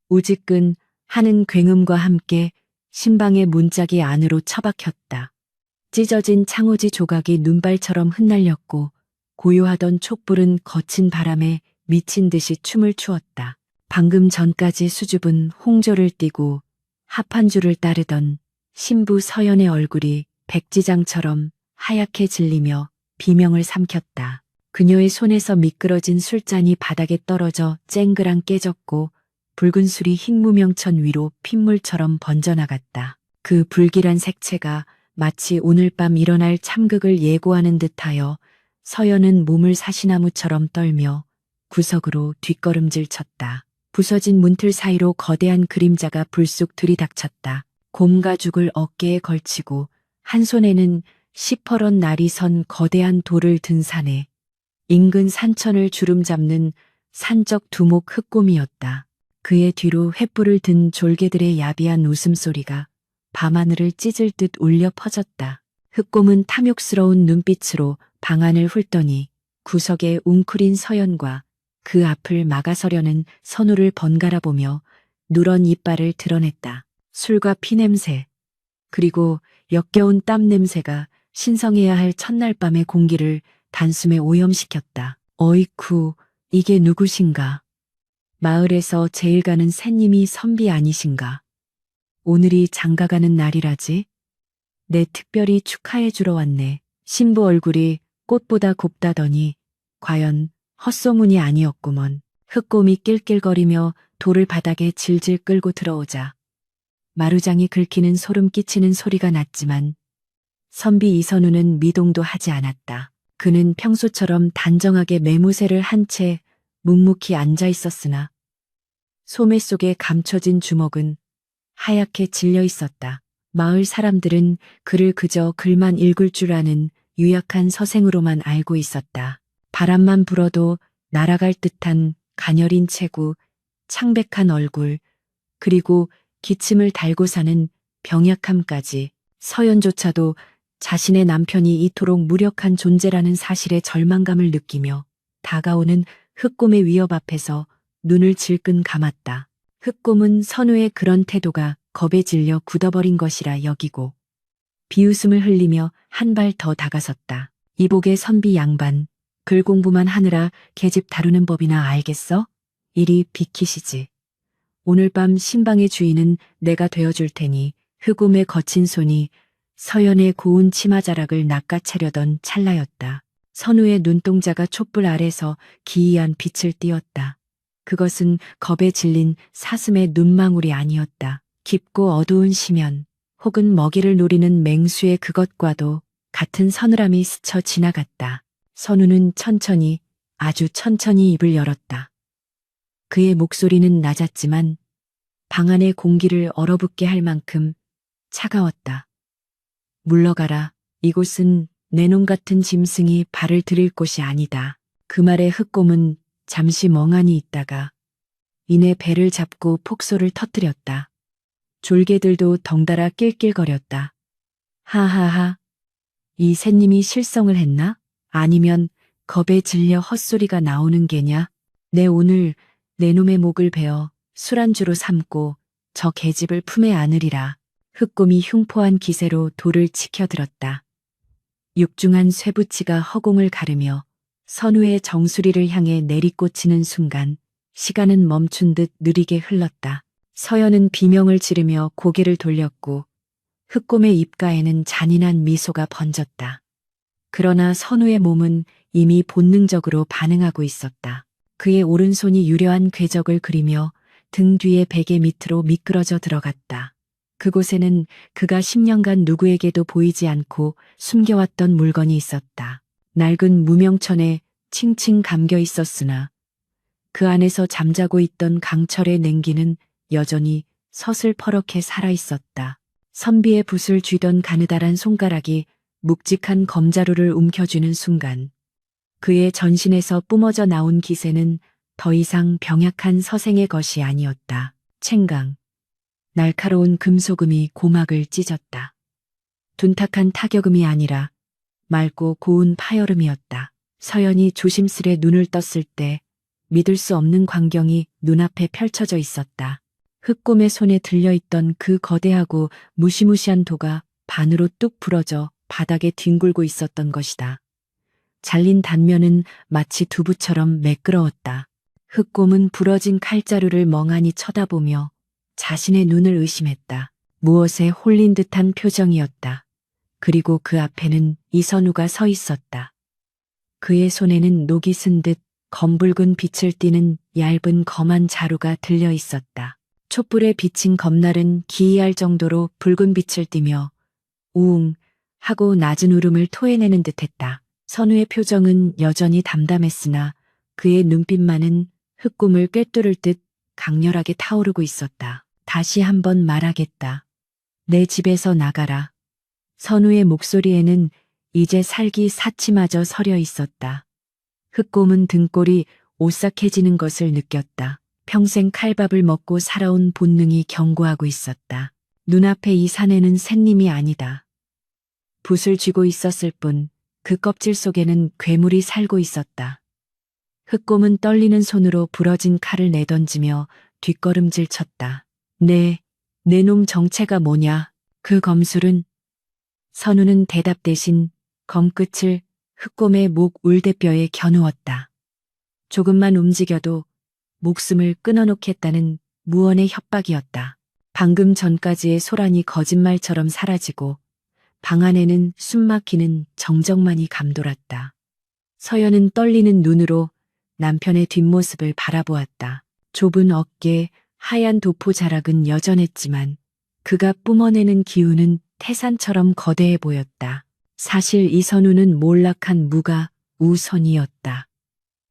우지끈 하는 굉음과 함께 신방의 문짝이 안으로 처박혔다. 찢어진 창호지 조각이 눈발처럼 흩날렸고 고요하던 촛불은 거친 바람에 미친 듯이 춤을 추었다. 방금 전까지 수줍은 홍조를 띠고 합한 줄을 따르던 신부 서연의 얼굴이 백지장처럼 하얗게 질리며 비명을 삼켰다. 그녀의 손에서 미끄러진 술잔이 바닥에 떨어져 쨍그랑 깨졌고 붉은 술이 흰 무명천 위로 핏물처럼 번져나갔다. 그 불길한 색채가 마치 오늘 밤 일어날 참극을 예고하는 듯하여 서연은 몸을 사시나무처럼 떨며 구석으로 뒷걸음질 쳤다. 부서진 문틀 사이로 거대한 그림자가 불쑥 들이닥쳤다. 곰가죽을 어깨에 걸치고 한 손에는 시퍼런 날이 선 거대한 돌을 든 사내. 인근 산천을 주름잡는 산적 두목 흑곰이었다. 그의 뒤로 횃불을 든 졸개들의 야비한 웃음소리가 밤하늘을 찢을 듯 울려 퍼졌다. 흑곰은 탐욕스러운 눈빛으로 방 안을 훑더니 구석에 웅크린 서연과 그 앞을 막아서려는 선우를 번갈아 보며 누런 이빨을 드러냈다. 술과 피냄새, 그리고 역겨운 땀 냄새가 신성해야 할 첫날 밤의 공기를 단숨에 오염시켰다. 어이쿠, 이게 누구신가? 마을에서 제일 가는 새님이 선비 아니신가? 오늘이 장가가는 날이라지? 내 특별히 축하해 주러 왔네. 신부 얼굴이 꽃보다 곱다더니 과연 헛소문이 아니었구먼. 흑곰이 낄낄거리며 돌을 바닥에 질질 끌고 들어오자 마루장이 긁히는 소름 끼치는 소리가 났지만 선비 이선우는 미동도 하지 않았다. 그는 평소처럼 단정하게 매무새를 한 채 묵묵히 앉아 있었으나 소매 속에 감춰진 주먹은 하얗게 질려 있었다. 마을 사람들은 그를 그저 글만 읽을 줄 아는 유약한 서생으로만 알고 있었다. 바람만 불어도 날아갈 듯한 가녀린 체구, 창백한 얼굴, 그리고 기침을 달고 사는 병약함까지 서연조차도 자신의 남편이 이토록 무력한 존재라는 사실에 절망감을 느끼며 다가오는 흑곰의 위협 앞에서 눈을 질끈 감았다. 흑곰은 선우의 그런 태도가 겁에 질려 굳어버린 것이라 여기고 비웃음을 흘리며 한 발 더 다가섰다. 이복의 선비 양반, 글 공부만 하느라 계집 다루는 법이나 알겠어? 이리 비키시지. 오늘 밤 신방의 주인은 내가 되어줄 테니. 흑곰의 거친 손이 서연의 고운 치마자락을 낚아채려던 찰나였다. 선우의 눈동자가 촛불 아래서 기이한 빛을 띄었다. 그것은 겁에 질린 사슴의 눈망울이 아니었다. 깊고 어두운 심연, 혹은 먹이를 노리는 맹수의 그것과도 같은 서늘함이 스쳐 지나갔다. 선우는 천천히, 아주 천천히 입을 열었다. 그의 목소리는 낮았지만 방 안의 공기를 얼어붙게 할 만큼 차가웠다. 물러가라. 이곳은 내 놈 같은 짐승이 발을 들일 곳이 아니다. 그 말에 흑곰은 잠시 멍하니 있다가 이내 배를 잡고 폭소를 터뜨렸다. 졸개들도 덩달아 낄낄거렸다. 하하하. 이 새님이 실성을 했나? 아니면 겁에 질려 헛소리가 나오는 게냐? 내 오늘 내 놈의 목을 베어 술안주로 삼고 저 계집을 품에 안으리라. 흑곰이 흉포한 기세로 돌을 치켜들었다. 육중한 쇠붙이가 허공을 가르며 선우의 정수리를 향해 내리꽂히는 순간 시간은 멈춘 듯 느리게 흘렀다. 서연은 비명을 지르며 고개를 돌렸고 흑곰의 입가에는 잔인한 미소가 번졌다. 그러나 선우의 몸은 이미 본능적으로 반응하고 있었다. 그의 오른손이 유려한 궤적을 그리며 등 뒤의 베개 밑으로 미끄러져 들어갔다. 그곳에는 그가 10년간 누구에게도 보이지 않고 숨겨왔던 물건이 있었다. 낡은 무명천에 칭칭 감겨 있었으나 그 안에서 잠자고 있던 강철의 냉기는 여전히 서슬퍼렇게 살아있었다. 선비의 붓을 쥐던 가느다란 손가락이 묵직한 검자루를 움켜쥐는 순간 그의 전신에서 뿜어져 나온 기세는 더 이상 병약한 서생의 것이 아니었다. 챙강. 날카로운 금소금이 고막을 찢었다. 둔탁한 타격음이 아니라 맑고 고운 파열음이었다. 서연이 조심스레 눈을 떴을 때 믿을 수 없는 광경이 눈앞에 펼쳐져 있었다. 흑곰의 손에 들려있던 그 거대하고 무시무시한 도가 반으로 뚝 부러져 바닥에 뒹굴고 있었던 것이다. 잘린 단면은 마치 두부처럼 매끄러웠다. 흑곰은 부러진 칼자루를 멍하니 쳐다보며 자신의 눈을 의심했다. 무엇에 홀린 듯한 표정이었다. 그리고 그 앞에는 이선우가 서 있었다. 그의 손에는 녹이 쓴 듯 검붉은 빛을 띠는 얇은 검한 자루가 들려 있었다. 촛불에 비친 검날은 기이할 정도로 붉은 빛을 띠며 우웅 하고 낮은 울음을 토해내는 듯했다. 선우의 표정은 여전히 담담했으나 그의 눈빛만은 흑곰을 꿰뚫을 듯 강렬하게 타오르고 있었다. 다시 한번 말하겠다. 내 집에서 나가라. 선우의 목소리에는 이제 살기 사치마저 서려 있었다. 흑곰은 등골이 오싹해지는 것을 느꼈다. 평생 칼밥을 먹고 살아온 본능이 경고하고 있었다. 눈앞에 이 사내는 샌님이 아니다. 붓을 쥐고 있었을 뿐 그 껍질 속에는 괴물이 살고 있었다. 흑곰은 떨리는 손으로 부러진 칼을 내던지며 뒷걸음질 쳤다. 내 놈 정체가 뭐냐? 그 검술은? 선우는 대답 대신 검끝을 흑곰의 목 울대뼈에 겨누었다. 조금만 움직여도 목숨을 끊어놓겠다는 무언의 협박이었다. 방금 전까지의 소란이 거짓말처럼 사라지고 방 안에는 숨막히는 정적만이 감돌았다. 서연은 떨리는 눈으로 남편의 뒷모습을 바라보았다. 좁은 어깨, 하얀 도포 자락은 여전했지만 그가 뿜어내는 기운은 태산처럼 거대해 보였다. 사실 이선우는 몰락한 무가 우선이었다.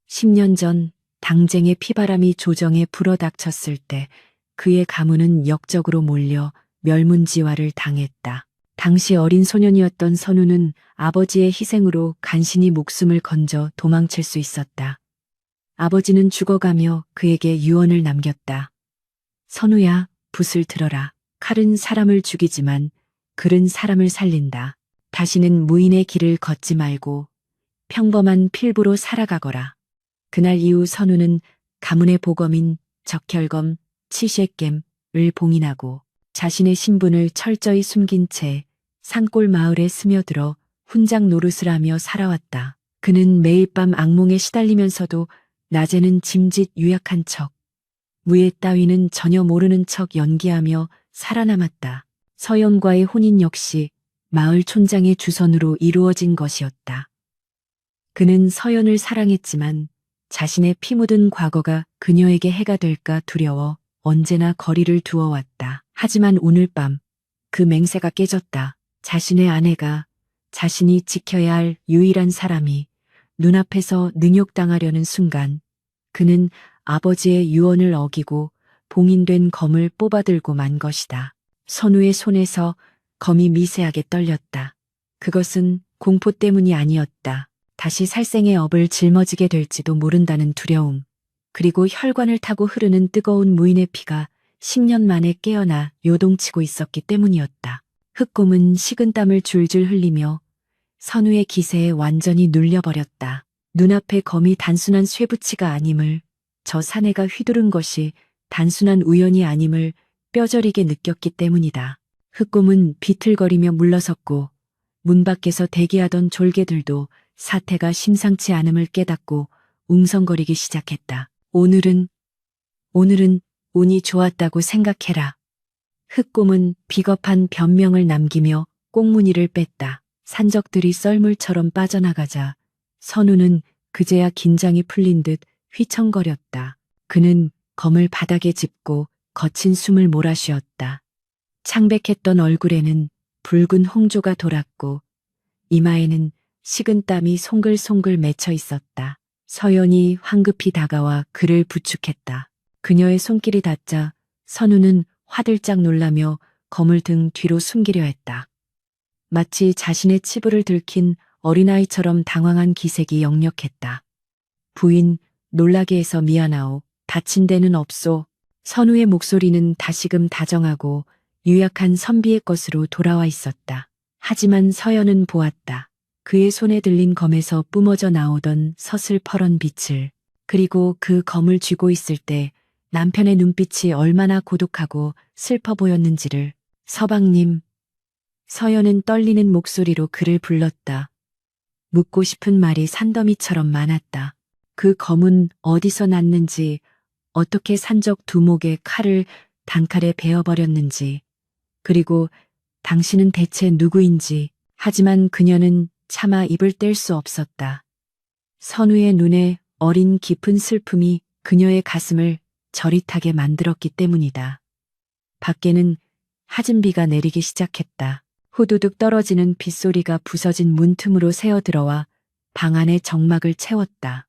10년 전 당쟁의 피바람이 조정에 불어닥쳤을 때 그의 가문은 역적으로 몰려 멸문지화를 당했다. 당시 어린 소년이었던 선우는 아버지의 희생으로 간신히 목숨을 건져 도망칠 수 있었다. 아버지는 죽어가며 그에게 유언을 남겼다. 선우야, 붓을 들어라. 칼은 사람을 죽이지만 글은 사람을 살린다. 다시는 무인의 길을 걷지 말고 평범한 필부로 살아가거라. 그날 이후 선우는 가문의 보검인 적혈검 치쉐겜을 봉인하고 자신의 신분을 철저히 숨긴 채 산골 마을에 스며들어 훈장 노릇을 하며 살아왔다. 그는 매일 밤 악몽에 시달리면서도 낮에는 짐짓 유약한 척, 무예 따위는 전혀 모르는 척 연기하며 살아남았다. 서연과의 혼인 역시 마을 촌장의 주선으로 이루어진 것이었다. 그는 서연을 사랑했지만 자신의 피 묻은 과거가 그녀에게 해가 될까 두려워 언제나 거리를 두어왔다. 하지만 오늘 밤 그 맹세가 깨졌다. 자신의 아내가, 자신이 지켜야 할 유일한 사람이 눈앞에서 능욕당하려는 순간 그는 아버지의 유언을 어기고 봉인된 검을 뽑아들고 만 것이다. 선우의 손에서 검이 미세하게 떨렸다. 그것은 공포 때문이 아니었다. 다시 살생의 업을 짊어지게 될지도 모른다는 두려움, 그리고 혈관을 타고 흐르는 뜨거운 무인의 피가 10년 만에 깨어나 요동치고 있었기 때문이었다. 흑곰은 식은땀을 줄줄 흘리며 선우의 기세에 완전히 눌려버렸다. 눈앞의 검이 단순한 쇠붙이가 아님을, 저 사내가 휘두른 것이 단순한 우연이 아님을 뼈저리게 느꼈기 때문이다. 흑곰은 비틀거리며 물러섰고 문 밖에서 대기하던 졸개들도 사태가 심상치 않음을 깨닫고 웅성거리기 시작했다. 오늘은 운이 좋았다고 생각해라. 흑곰은 비겁한 변명을 남기며 꽁무니를 뺐다. 산적들이 썰물처럼 빠져나가자 선우는 그제야 긴장이 풀린 듯 휘청거렸다. 그는 검을 바닥에 짚고 거친 숨을 몰아쉬었다. 창백했던 얼굴에는 붉은 홍조가 돌았고 이마에는 식은땀이 송글송글 맺혀 있었다. 서연이 황급히 다가와 그를 부축했다. 그녀의 손길이 닿자 선우는 화들짝 놀라며 검을 등 뒤로 숨기려 했다. 마치 자신의 치부를 들킨 어린아이처럼 당황한 기색이 역력했다. 부인, 놀라게 해서 미안하오. 다친 데는 없소. 선우의 목소리는 다시금 다정하고 유약한 선비의 것으로 돌아와 있었다. 하지만 서연은 보았다. 그의 손에 들린 검에서 뿜어져 나오던 서슬퍼런 빛을, 그리고 그 검을 쥐고 있을 때 남편의 눈빛이 얼마나 고독하고 슬퍼 보였는지를. 서방님. 서연은 떨리는 목소리로 그를 불렀다. 묻고 싶은 말이 산더미처럼 많았다. 그 검은 어디서 났는지, 어떻게 산적 두목의 칼을 단칼에 베어버렸는지, 그리고 당신은 대체 누구인지. 하지만 그녀는 차마 입을 뗄 수 없었다. 선우의 눈에 어린 깊은 슬픔이 그녀의 가슴을 저릿하게 만들었기 때문이다. 밖에는 하진 비가 내리기 시작했다. 후두둑 떨어지는 빗소리가 부서진 문틈으로 새어들어와 방 안의 정막을 채웠다.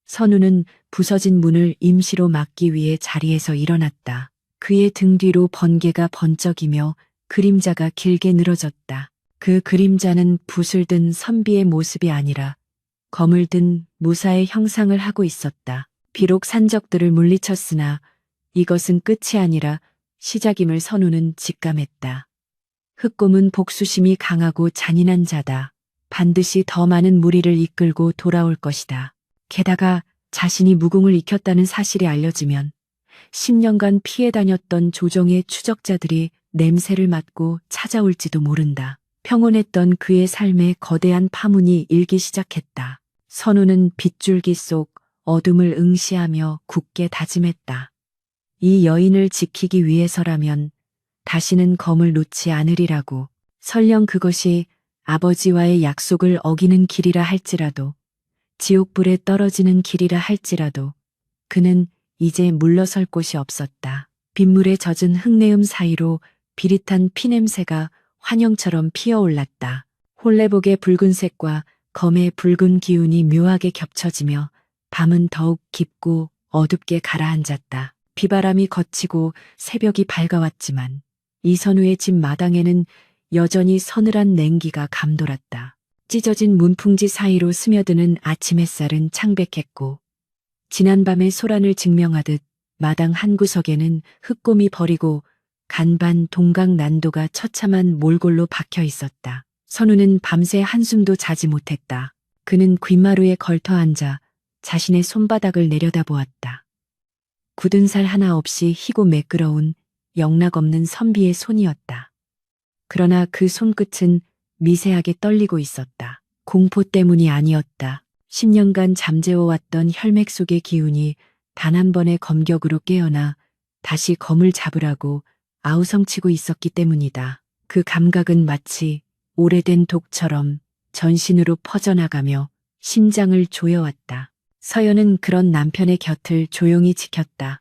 선우는 부서진 문을 임시로 막기 위해 자리에서 일어났다. 그의 등 뒤로 번개가 번쩍이며 그림자가 길게 늘어졌다. 그 그림자는 붓을 든 선비의 모습이 아니라 검을 든 무사의 형상을 하고 있었다. 비록 산적들을 물리쳤으나 이것은 끝이 아니라 시작임을 선우는 직감했다. 흑곰은 복수심이 강하고 잔인한 자다. 반드시 더 많은 무리를 이끌고 돌아올 것이다. 게다가 자신이 무공을 익혔다는 사실이 알려지면 10년간 피해 다녔던 조정의 추적자들이 냄새를 맡고 찾아올지도 모른다. 평온했던 그의 삶에 거대한 파문이 일기 시작했다. 선우는 빗줄기 속 어둠을 응시하며 굳게 다짐했다. 이 여인을 지키기 위해서라면 다시는 검을 놓지 않으리라고. 설령 그것이 아버지와의 약속을 어기는 길이라 할지라도, 지옥불에 떨어지는 길이라 할지라도 그는 이제 물러설 곳이 없었다. 빗물에 젖은 흙내음 사이로 비릿한 피냄새가 환영처럼 피어올랐다. 홀레복의 붉은색과 검의 붉은 기운이 묘하게 겹쳐지며 밤은 더욱 깊고 어둡게 가라앉았다. 비바람이 거치고 새벽이 밝아왔지만 이선우의 집 마당에는 여전히 서늘한 냉기가 감돌았다. 찢어진 문풍지 사이로 스며드는 아침 햇살은 창백했고 지난밤의 소란을 증명하듯 마당 한 구석에는 흑곰이 버리고 간반 동강 난도가 처참한 몰골로 박혀 있었다. 선우는 밤새 한숨도 자지 못했다. 그는 귓마루에 걸터 앉아 자신의 손바닥을 내려다보았다. 굳은 살 하나 없이 희고 매끄러운 영락없는 선비의 손이었다. 그러나 그 손끝은 미세하게 떨리고 있었다. 공포 때문이 아니었다. 10년간 잠재워왔던 혈맥 속의 기운이 단 한 번의 검격으로 깨어나 다시 검을 잡으라고 아우성치고 있었기 때문이다. 그 감각은 마치 오래된 독처럼 전신으로 퍼져나가며 심장을 조여왔다. 서연은 그런 남편의 곁을 조용히 지켰다.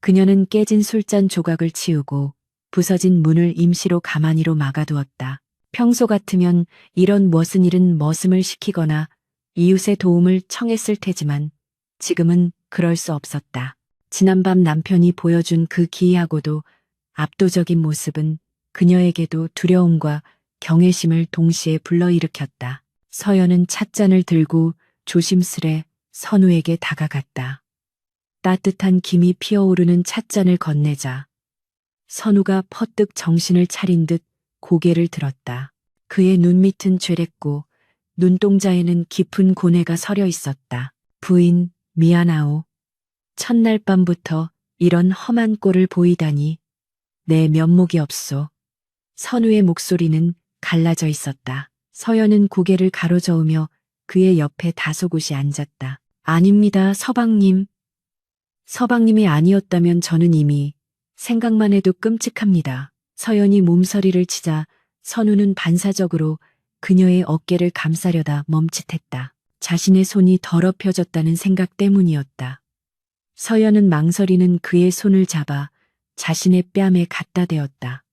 그녀는 깨진 술잔 조각을 치우고 부서진 문을 임시로 가만히로 막아두었다. 평소 같으면 이런 멋은 일은 머슴을 시키거나 이웃의 도움을 청했을 테지만 지금은 그럴 수 없었다. 지난밤 남편이 보여준 그 기이하고도 압도적인 모습은 그녀에게도 두려움과 경외심을 동시에 불러일으켰다. 서연은 찻잔을 들고 조심스레 선우에게 다가갔다. 따뜻한 김이 피어오르는 찻잔을 건네자 선우가 퍼뜩 정신을 차린 듯 고개를 들었다. 그의 눈밑은 죄랬고 눈동자에는 깊은 고뇌가 서려 있었다. 부인, 미안하오. 첫날 밤부터 이런 험한 꼴을 보이다니 내 면목이 없소. 선우의 목소리는 갈라져 있었다. 서연은 고개를 가로저으며 그의 옆에 다소곳이 앉았다. 아닙니다, 서방님. 서방님이 아니었다면 저는 이미 생각만 해도 끔찍합니다. 서연이 몸서리를 치자 선우는 반사적으로 그녀의 어깨를 감싸려다 멈칫했다. 자신의 손이 더럽혀졌다는 생각 때문이었다. 서연은 망설이는 그의 손을 잡아 자신의 뺨에 갖다 대었다.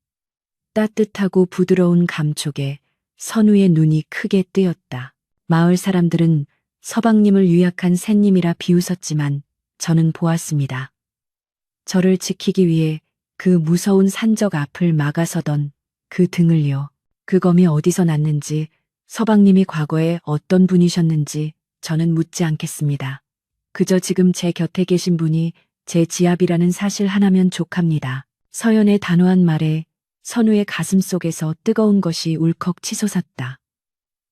따뜻하고 부드러운 감촉에 선우의 눈이 크게 뜨였다. 마을 사람들은 서방님을 유약한 샌님이라 비웃었지만 저는 보았습니다. 저를 지키기 위해 그 무서운 산적 앞을 막아서던 그 등을요. 그 검이 어디서 났는지, 서방님이 과거에 어떤 분이셨는지 저는 묻지 않겠습니다. 그저 지금 제 곁에 계신 분이 제 지압이라는 사실 하나면 족합니다. 서연의 단호한 말에 선우의 가슴 속에서 뜨거운 것이 울컥 치솟았다.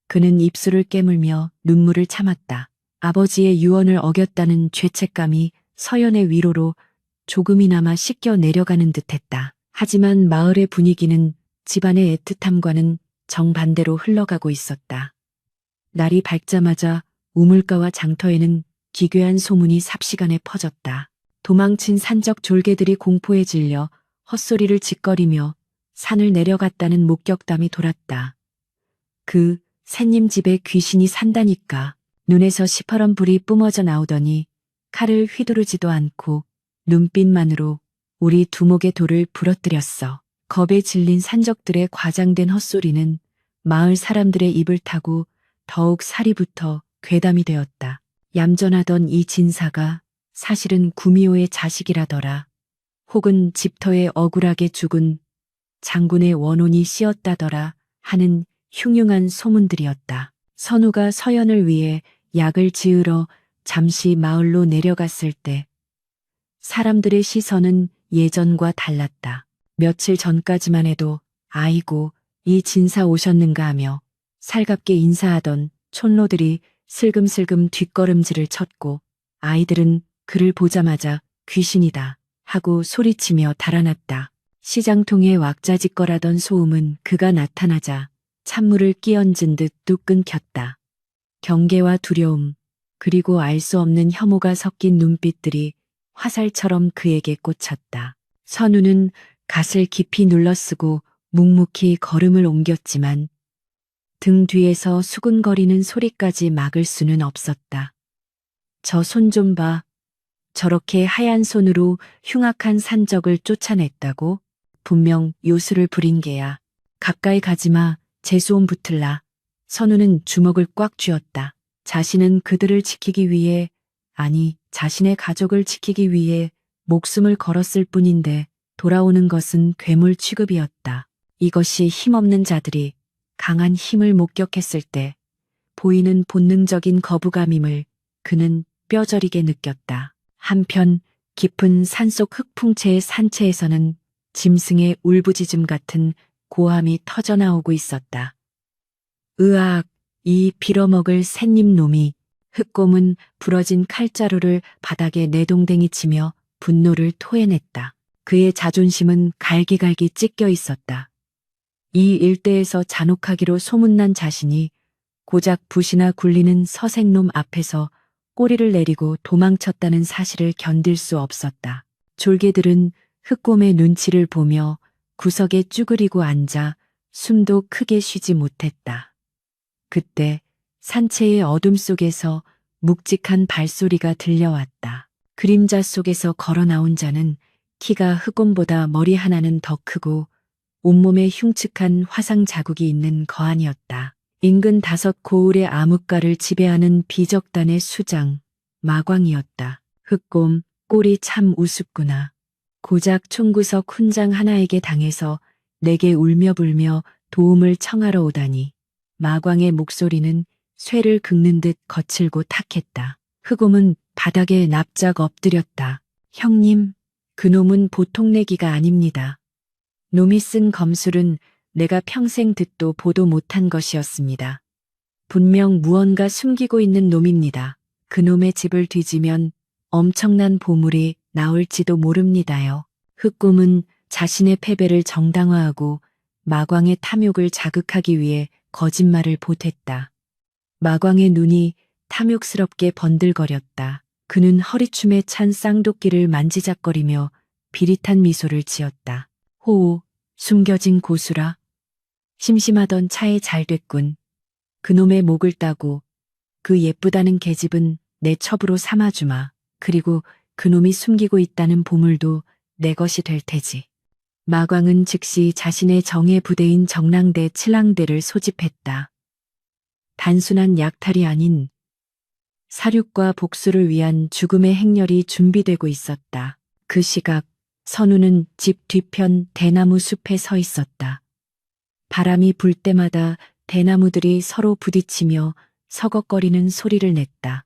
그는 입술을 깨물며 눈물을 참았다. 아버지의 유언을 어겼다는 죄책감이 서연의 위로로 조금이나마 씻겨 내려가는 듯했다. 하지만 마을의 분위기는 집안의 애틋함과는 정반대로 흘러가고 있었다. 날이 밝자마자 우물가와 장터에는 기괴한 소문이 삽시간에 퍼졌다. 도망친 산적 졸개들이 공포에 질려 헛소리를 짓거리며 산을 내려갔다는 목격담이 돌았다. 그 샌님 집에 귀신이 산다니까. 눈에서 시퍼런 불이 뿜어져 나오더니 칼을 휘두르지도 않고 눈빛만으로 우리 두목의 돌을 부러뜨렸어. 겁에 질린 산적들의 과장된 헛소리는 마을 사람들의 입을 타고 더욱 살이 붙어 괴담이 되었다. 얌전하던 이 진사가 사실은 구미호의 자식이라더라. 혹은 집터에 억울하게 죽은 장군의 원혼이 씌었다더라 하는 흉흉한 소문들이었다. 선우가 서연을 위해 약을 지으러 잠시 마을로 내려갔을 때 사람들의 시선은 예전과 달랐다. 며칠 전까지만 해도 아이고 이 진사 오셨는가 하며 살갑게 인사하던 촌로들이 슬금슬금 뒷걸음질을 쳤고 아이들은 그를 보자마자 귀신이다 하고 소리치며 달아났다. 시장통에 왁자지껄하던 소음은 그가 나타나자 찬물을 끼얹은 듯 뚝 끊겼다. 경계와 두려움 그리고 알 수 없는 혐오가 섞인 눈빛들이 화살처럼 그에게 꽂혔다. 선우는 갓을 깊이 눌러쓰고 묵묵히 걸음을 옮겼지만 등 뒤에서 수근거리는 소리까지 막을 수는 없었다. 저 손 좀 봐. 저렇게 하얀 손으로 흉악한 산적을 쫓아냈다고? 분명 요술을 부린 게야. 가까이 가지마. 재수온 붙을라. 선우는 주먹을 꽉 쥐었다. 자신은 그들을 지키기 위해, 아니 자신의 가족을 지키기 위해 목숨을 걸었을 뿐인데 돌아오는 것은 괴물 취급이었다. 이것이 힘없는 자들이 강한 힘을 목격했을 때 보이는 본능적인 거부감임을 그는 뼈저리게 느꼈다. 한편 깊은 산속 흙풍채의 산채에서는 짐승의 울부짖음 같은 고함이 터져나오고 있었다. 으악, 이 빌어먹을 샌님 놈이. 흑곰은 부러진 칼자루를 바닥에 내동댕이 치며 분노를 토해냈다. 그의 자존심은 갈기갈기 찢겨 있었다. 이 일대에서 잔혹하기로 소문난 자신이 고작 붓이나 굴리는 서생놈 앞에서 꼬리를 내리고 도망쳤다는 사실을 견딜 수 없었다. 졸개들은 흑곰의 눈치를 보며 구석에 쭈그리고 앉아 숨도 크게 쉬지 못했다. 그때 산채의 어둠 속에서 묵직한 발소리가 들려왔다. 그림자 속에서 걸어 나온 자는 키가 흑곰보다 머리 하나는 더 크고 온몸에 흉측한 화상 자국이 있는 거한이었다. 인근 5 고을의 암흑가를 지배하는 비적단의 수장, 마광이었다. 흑곰, 꼴이 참 우습구나. 고작 총구석 훈장 하나에게 당해서 내게 울며 불며 도움을 청하러 오다니. 마광의 목소리는 쇠를 긁는 듯 거칠고 탁했다. 흑곰은 바닥에 납작 엎드렸다. 형님, 그놈은 보통 내기가 아닙니다. 놈이 쓴 검술은 내가 평생 듣도 보도 못한 것이었습니다. 분명 무언가 숨기고 있는 놈입니다. 그놈의 집을 뒤지면 엄청난 보물이 나올지도 모릅니다요. 흑곰은 자신의 패배를 정당화하고 마광의 탐욕을 자극하기 위해 거짓말을 보탰다. 마광의 눈이 탐욕스럽게 번들거렸다. 그는 허리춤에 찬 쌍도끼를 만지작거리며 비릿한 미소를 지었다. 호우, 숨겨진 고수라. 심심하던 차에 잘 됐군. 그놈의 목을 따고 그 예쁘다는 계집은 내 첩으로 삼아주마. 그리고 그놈이 숨기고 있다는 보물도 내 것이 될 테지. 마광은 즉시 자신의 정예 부대인 정랑대 칠랑대를 소집했다. 단순한 약탈이 아닌 사륙과 복수를 위한 죽음의 행렬이 준비되고 있었다. 그 시각 선우는 집 뒤편 대나무 숲에 서 있었다. 바람이 불 때마다 대나무들이 서로 부딪히며 서걱거리는 소리를 냈다.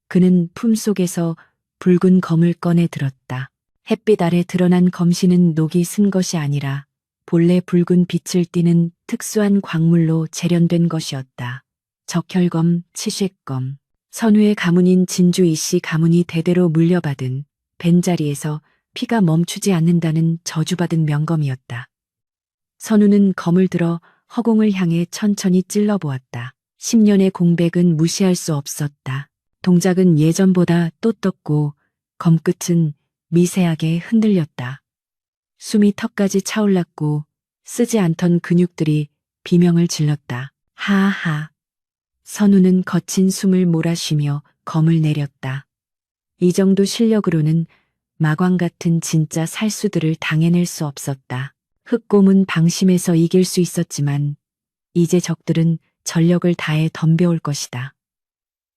그는 품속에서 붉은 검을 꺼내 들었다. 햇빛 아래 드러난 검신은 녹이 쓴 것이 아니라 본래 붉은 빛을 띠는 특수한 광물로 재련된 것이었다. 적혈검, 치쉐검. 선우의 가문인 진주 이씨 가문이 대대로 물려받은 벤자리에서 피가 멈추지 않는다는 저주받은 명검이었다. 선우는 검을 들어 허공을 향해 천천히 찔러보았다. 10년의 공백은 무시할 수 없었다. 동작은 예전보다 또 떴고 검끝은 미세하게 흔들렸다. 숨이 턱까지 차올랐고 쓰지 않던 근육들이 비명을 질렀다. 하하. 선우는 거친 숨을 몰아쉬며 검을 내렸다. 이 정도 실력으로는 마광 같은 진짜 살수들을 당해낼 수 없었다. 흑곰은 방심해서 이길 수 있었지만 이제 적들은 전력을 다해 덤벼올 것이다.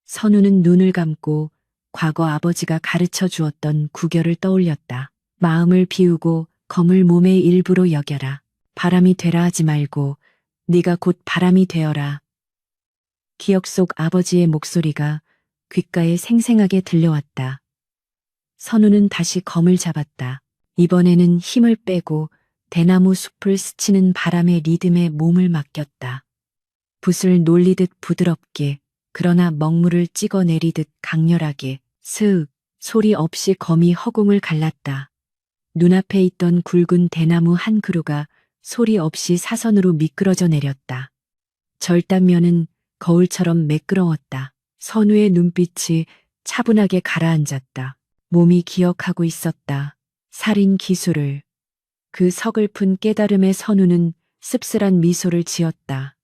선우는 눈을 감고 과거 아버지가 가르쳐 주었던 구결을 떠올렸다. 마음을 비우고 검을 몸의 일부로 여겨라. 바람이 되라 하지 말고 네가 곧 바람이 되어라. 기억 속 아버지의 목소리가 귓가에 생생하게 들려왔다. 선우는 다시 검을 잡았다. 이번에는 힘을 빼고 대나무 숲을 스치는 바람의 리듬에 몸을 맡겼다. 붓을 놀리듯 부드럽게, 그러나 먹물을 찍어내리듯 강렬하게, 스윽 소리 없이 검이 허공을 갈랐다. 눈앞에 있던 굵은 대나무 한 그루가 소리 없이 사선으로 미끄러져 내렸다. 절단면은 거울처럼 매끄러웠다. 선우의 눈빛이 차분하게 가라앉았다. 몸이 기억하고 있었다. 살인 기술을. 그 서글픈 깨달음에 선우는 씁쓸한 미소를 지었다.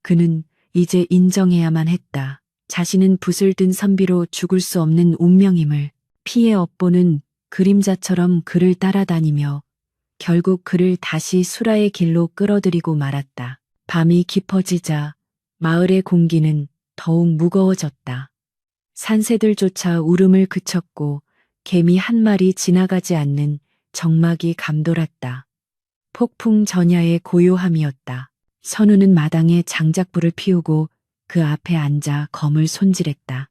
그는 이제 인정해야만 했다. 자신은 붓을 든 선비로 죽을 수 없는 운명임을. 피의 업보는 그림자처럼 그를 따라다니며 결국 그를 다시 수라의 길로 끌어들이고 말았다. 밤이 깊어지자 마을의 공기는 더욱 무거워졌다. 산새들조차 울음을 그쳤고 개미 한 마리 지나가지 않는 정막이 감돌았다. 폭풍 전야의 고요함이었다. 선우는 마당에 장작불을 피우고 그 앞에 앉아 검을 손질했다.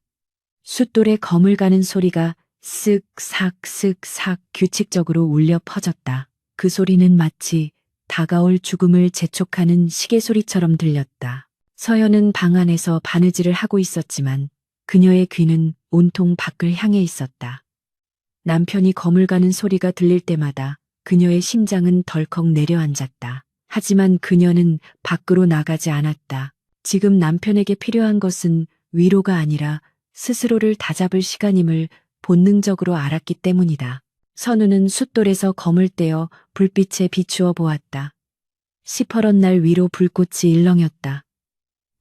숫돌에 검을 가는 소리가 쓱삭 쓱삭 규칙적으로 울려 퍼졌다. 그 소리는 마치 다가올 죽음을 재촉하는 시계 소리처럼 들렸다. 서연은 방 안에서 바느질을 하고 있었지만 그녀의 귀는 온통 밖을 향해 있었다. 남편이 검을 가는 소리가 들릴 때마다 그녀의 심장은 덜컥 내려앉았다. 하지만 그녀는 밖으로 나가지 않았다. 지금 남편에게 필요한 것은 위로가 아니라 스스로를 다잡을 시간임을 본능적으로 알았기 때문이다. 선우는 숫돌에서 검을 떼어 불빛에 비추어 보았다. 시퍼런 날 위로 불꽃이 일렁였다.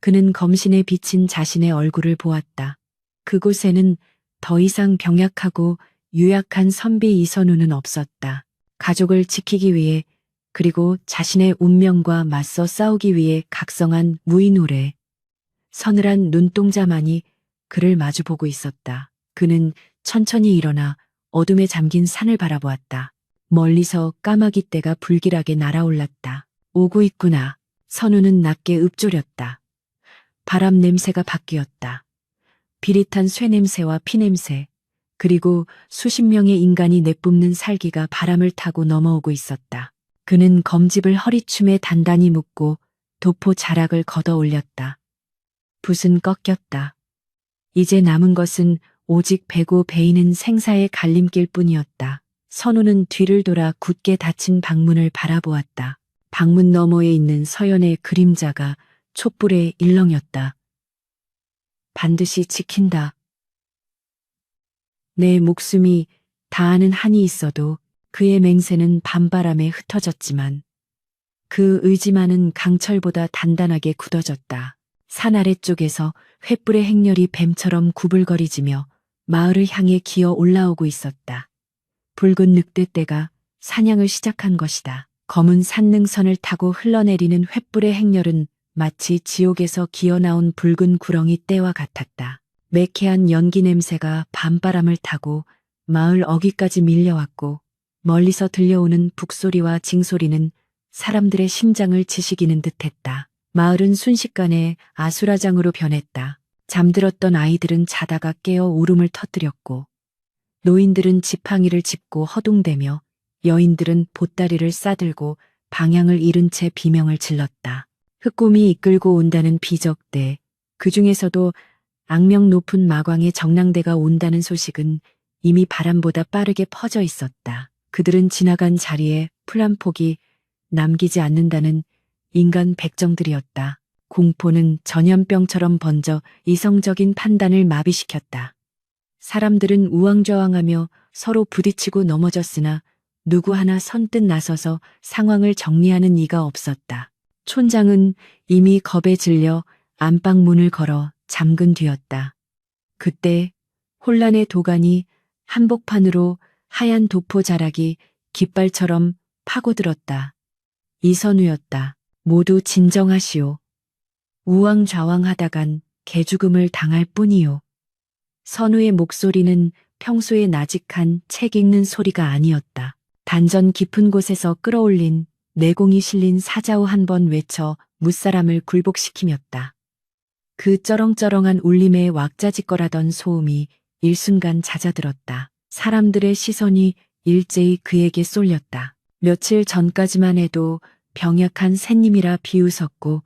그는 검신에 비친 자신의 얼굴을 보았다. 그곳에는 더 이상 병약하고 유약한 선비 이선우는 없었다. 가족을 지키기 위해 그리고 자신의 운명과 맞서 싸우기 위해 각성한 무인오래. 서늘한 눈동자만이 그를 마주보고 있었다. 그는 천천히 일어나 어둠에 잠긴 산을 바라보았다. 멀리서 까마귀 떼가 불길하게 날아올랐다. 오고 있구나. 선우는 낮게 읊조렸다. 바람 냄새가 바뀌었다. 비릿한 쇠 냄새와 피 냄새, 그리고 수십 명의 인간이 내뿜는 살기가 바람을 타고 넘어오고 있었다. 그는 검집을 허리춤에 단단히 묶고 도포 자락을 걷어 올렸다. 붓은 꺾였다. 이제 남은 것은 오직 베고 베이는 생사의 갈림길 뿐이었다. 선우는 뒤를 돌아 굳게 닫힌 방문을 바라보았다. 방문 너머에 있는 서연의 그림자가 촛불에 일렁였다. 반드시 지킨다. 내 목숨이 다하는 한이 있어도 그의 맹세는 밤바람에 흩어졌지만 그 의지만은 강철보다 단단하게 굳어졌다. 산 아래쪽에서 횃불의 행렬이 뱀처럼 구불거리지며 마을을 향해 기어 올라오고 있었다. 붉은 늑대떼가 사냥을 시작한 것이다. 검은 산능선을 타고 흘러내리는 횃불의 행렬은 마치 지옥에서 기어나온 붉은 구렁이 떼와 같았다. 매캐한 연기 냄새가 밤바람을 타고 마을 어귀까지 밀려왔고 멀리서 들려오는 북소리와 징소리는 사람들의 심장을 지식이는 듯했다. 마을은 순식간에 아수라장으로 변했다. 잠들었던 아이들은 자다가 깨어 울음을 터뜨렸고 노인들은 지팡이를 짚고 허둥대며 여인들은 보따리를 싸들고 방향을 잃은 채 비명을 질렀다. 흑곰이 이끌고 온다는 비적대, 그 중에서도 악명 높은 마광의 정랑대가 온다는 소식은 이미 바람보다 빠르게 퍼져 있었다. 그들은 지나간 자리에 풀 한 폭이 남기지 않는다는 인간 백정들이었다. 공포는 전염병처럼 번져 이성적인 판단을 마비시켰다. 사람들은 우왕좌왕하며 서로 부딪히고 넘어졌으나 누구 하나 선뜻 나서서 상황을 정리하는 이가 없었다. 촌장은 이미 겁에 질려 안방 문을 걸어 잠근 뒤였다. 그때 혼란의 도가니 한복판으로 하얀 도포 자락이 깃발처럼 파고들었다. 이선우였다. 모두 진정하시오. 우왕좌왕하다간 개죽음을 당할 뿐이요. 선우의 목소리는 평소의 나직한 책 읽는 소리가 아니었다. 단전 깊은 곳에서 끌어올린 내공이 실린 사자우 한 번 외쳐 무사람을 굴복시키였다. 그 쩌렁쩌렁한 울림에 왁자지껄하던 소음이 일순간 잦아들었다. 사람들의 시선이 일제히 그에게 쏠렸다. 며칠 전까지만 해도 병약한 샌님이라 비웃었고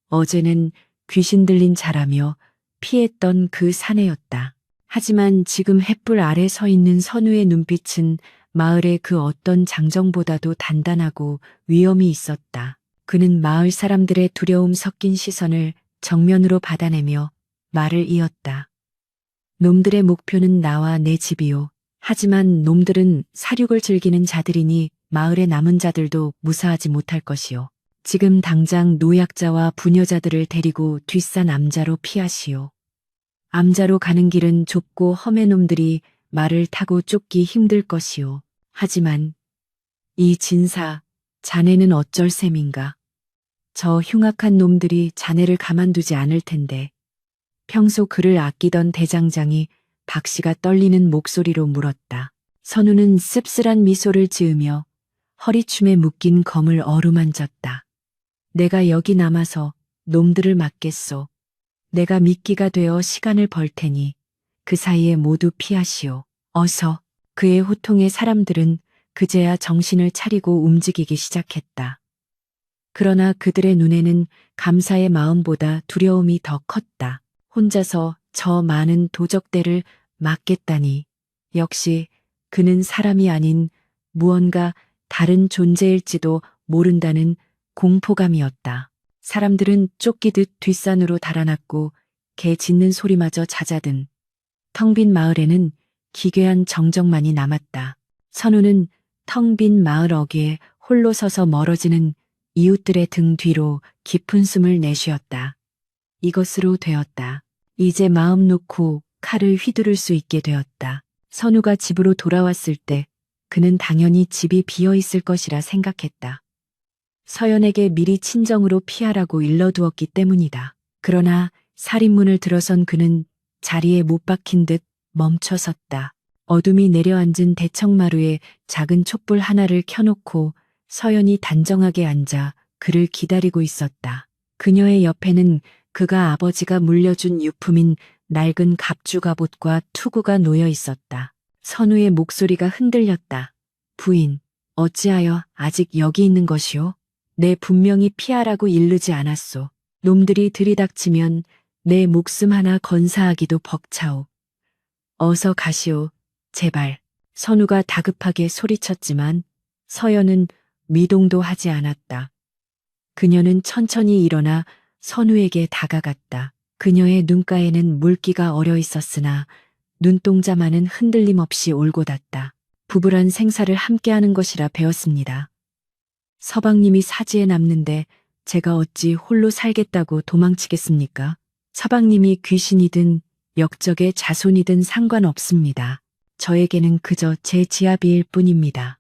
어제는 귀신 들린 자라며 피했던 그 사내였다. 하지만 지금 햇불 아래 서 있는 선우의 눈빛은 마을의 그 어떤 장정보다도 단단하고 위엄이 있었다. 그는 마을 사람들의 두려움 섞인 시선을 정면으로 받아내며 말을 이었다. 놈들의 목표는 나와 내 집이요. 하지만 놈들은 사륙을 즐기는 자들이니 마을의 남은 자들도 무사하지 못할 것이요. 지금 당장 노약자와 부녀자들을 데리고 뒷산 암자로 피하시오. 암자로 가는 길은 좁고 험해 놈들이 말을 타고 쫓기 힘들 것이오. 하지만 이 진사, 자네는 어쩔 셈인가? 저 흉악한 놈들이 자네를 가만두지 않을 텐데. 평소 그를 아끼던 대장장이 박씨가 떨리는 목소리로 물었다. 선우는 씁쓸한 미소를 지으며 허리춤에 묶인 검을 어루만졌다. 내가 여기 남아서 놈들을 막겠소. 내가 미끼가 되어 시간을 벌 테니 그 사이에 모두 피하시오. 어서. 그의 호통에 사람들은 그제야 정신을 차리고 움직이기 시작했다. 그러나 그들의 눈에는 감사의 마음보다 두려움이 더 컸다. 혼자서 저 많은 도적대를 막겠다니. 역시 그는 사람이 아닌 무언가 다른 존재일지도 모른다는 공포감이었다. 사람들은 쫓기듯 뒷산으로 달아났고 개 짖는 소리마저 잦아든 텅 빈 마을에는 기괴한 정적만이 남았다. 선우는 텅 빈 마을 어귀에 홀로 서서 멀어지는 이웃들의 등 뒤로 깊은 숨을 내쉬었다. 이것으로 되었다. 이제 마음 놓고 칼을 휘두를 수 있게 되었다. 선우가 집으로 돌아왔을 때 그는 당연히 집이 비어 있을 것이라 생각했다. 서연에게 미리 친정으로 피하라고 일러두었기 때문이다. 그러나 살인문을 들어선 그는 자리에 못 박힌 듯 멈춰섰다. 어둠이 내려앉은 대청마루에 작은 촛불 하나를 켜놓고 서연이 단정하게 앉아 그를 기다리고 있었다. 그녀의 옆에는 그가 아버지가 물려준 유품인 낡은 갑주갑옷과 투구가 놓여 있었다. 선우의 목소리가 흔들렸다. 부인, 어찌하여 아직 여기 있는 것이오? 내 분명히 피하라고 일르지 않았소. 놈들이 들이닥치면 내 목숨 하나 건사하기도 벅차오. 어서 가시오, 제발. 선우가 다급하게 소리쳤지만 서연은 미동도 하지 않았다. 그녀는 천천히 일어나 선우에게 다가갔다. 그녀의 눈가에는 물기가 어려 있었으나 눈동자만은 흔들림 없이 올곧았다. 부부란 생사를 함께하는 것이라 배웠습니다. 서방님이 사지에 남는데 제가 어찌 홀로 살겠다고 도망치겠습니까? 서방님이 귀신이든 역적의 자손이든 상관없습니다. 저에게는 그저 제 지아비일 뿐입니다.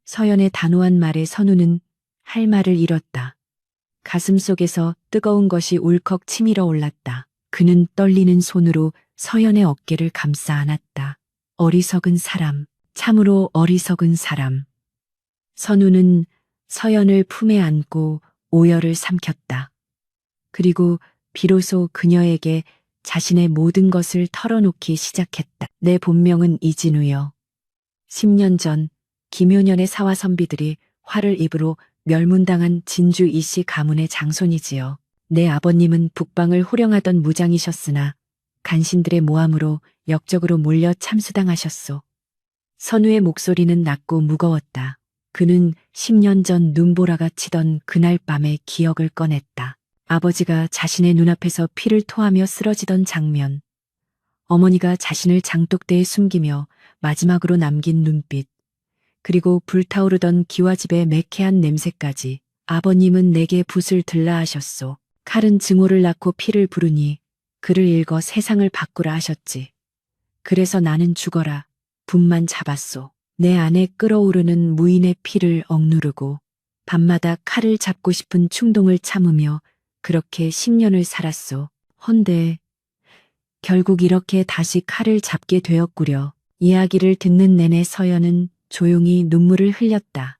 서연의 단호한 말에 선우는 할 말을 잃었다. 가슴속에서 뜨거운 것이 울컥 치밀어 올랐다. 그는 떨리는 손으로 서연의 어깨를 감싸 안았다. 어리석은 사람, 참으로 어리석은 사람. 선우는 서연을 품에 안고 오열을 삼켰다. 그리고 비로소 그녀에게 자신의 모든 것을 털어놓기 시작했다. 내 본명은 이진우여. 10년 전 김효년의 사화 선비들이 화를 입으로 멸문당한 진주 이씨 가문의 장손이지요. 내 아버님은 북방을 호령하던 무장이셨으나 간신들의 모함으로 역적으로 몰려 참수당하셨소. 선우의 목소리는 낮고 무거웠다. 그는 10년 전 눈보라가 치던 그날 밤의 기억을 꺼냈다. 아버지가 자신의 눈앞에서 피를 토하며 쓰러지던 장면. 어머니가 자신을 장독대에 숨기며 마지막으로 남긴 눈빛. 그리고 불타오르던 기와집의 매캐한 냄새까지. 아버님은 내게 붓을 들라 하셨소. 칼은 증오를 낳고 피를 부르니 그를 읽어 세상을 바꾸라 하셨지. 그래서 나는 죽어라. 붓만 잡았소. 내 안에 끓어오르는 무인의 피를 억누르고 밤마다 칼을 잡고 싶은 충동을 참으며 그렇게 10년을 살았소. 헌데 결국 이렇게 다시 칼을 잡게 되었구려. 이야기를 듣는 내내 서연은 조용히 눈물을 흘렸다.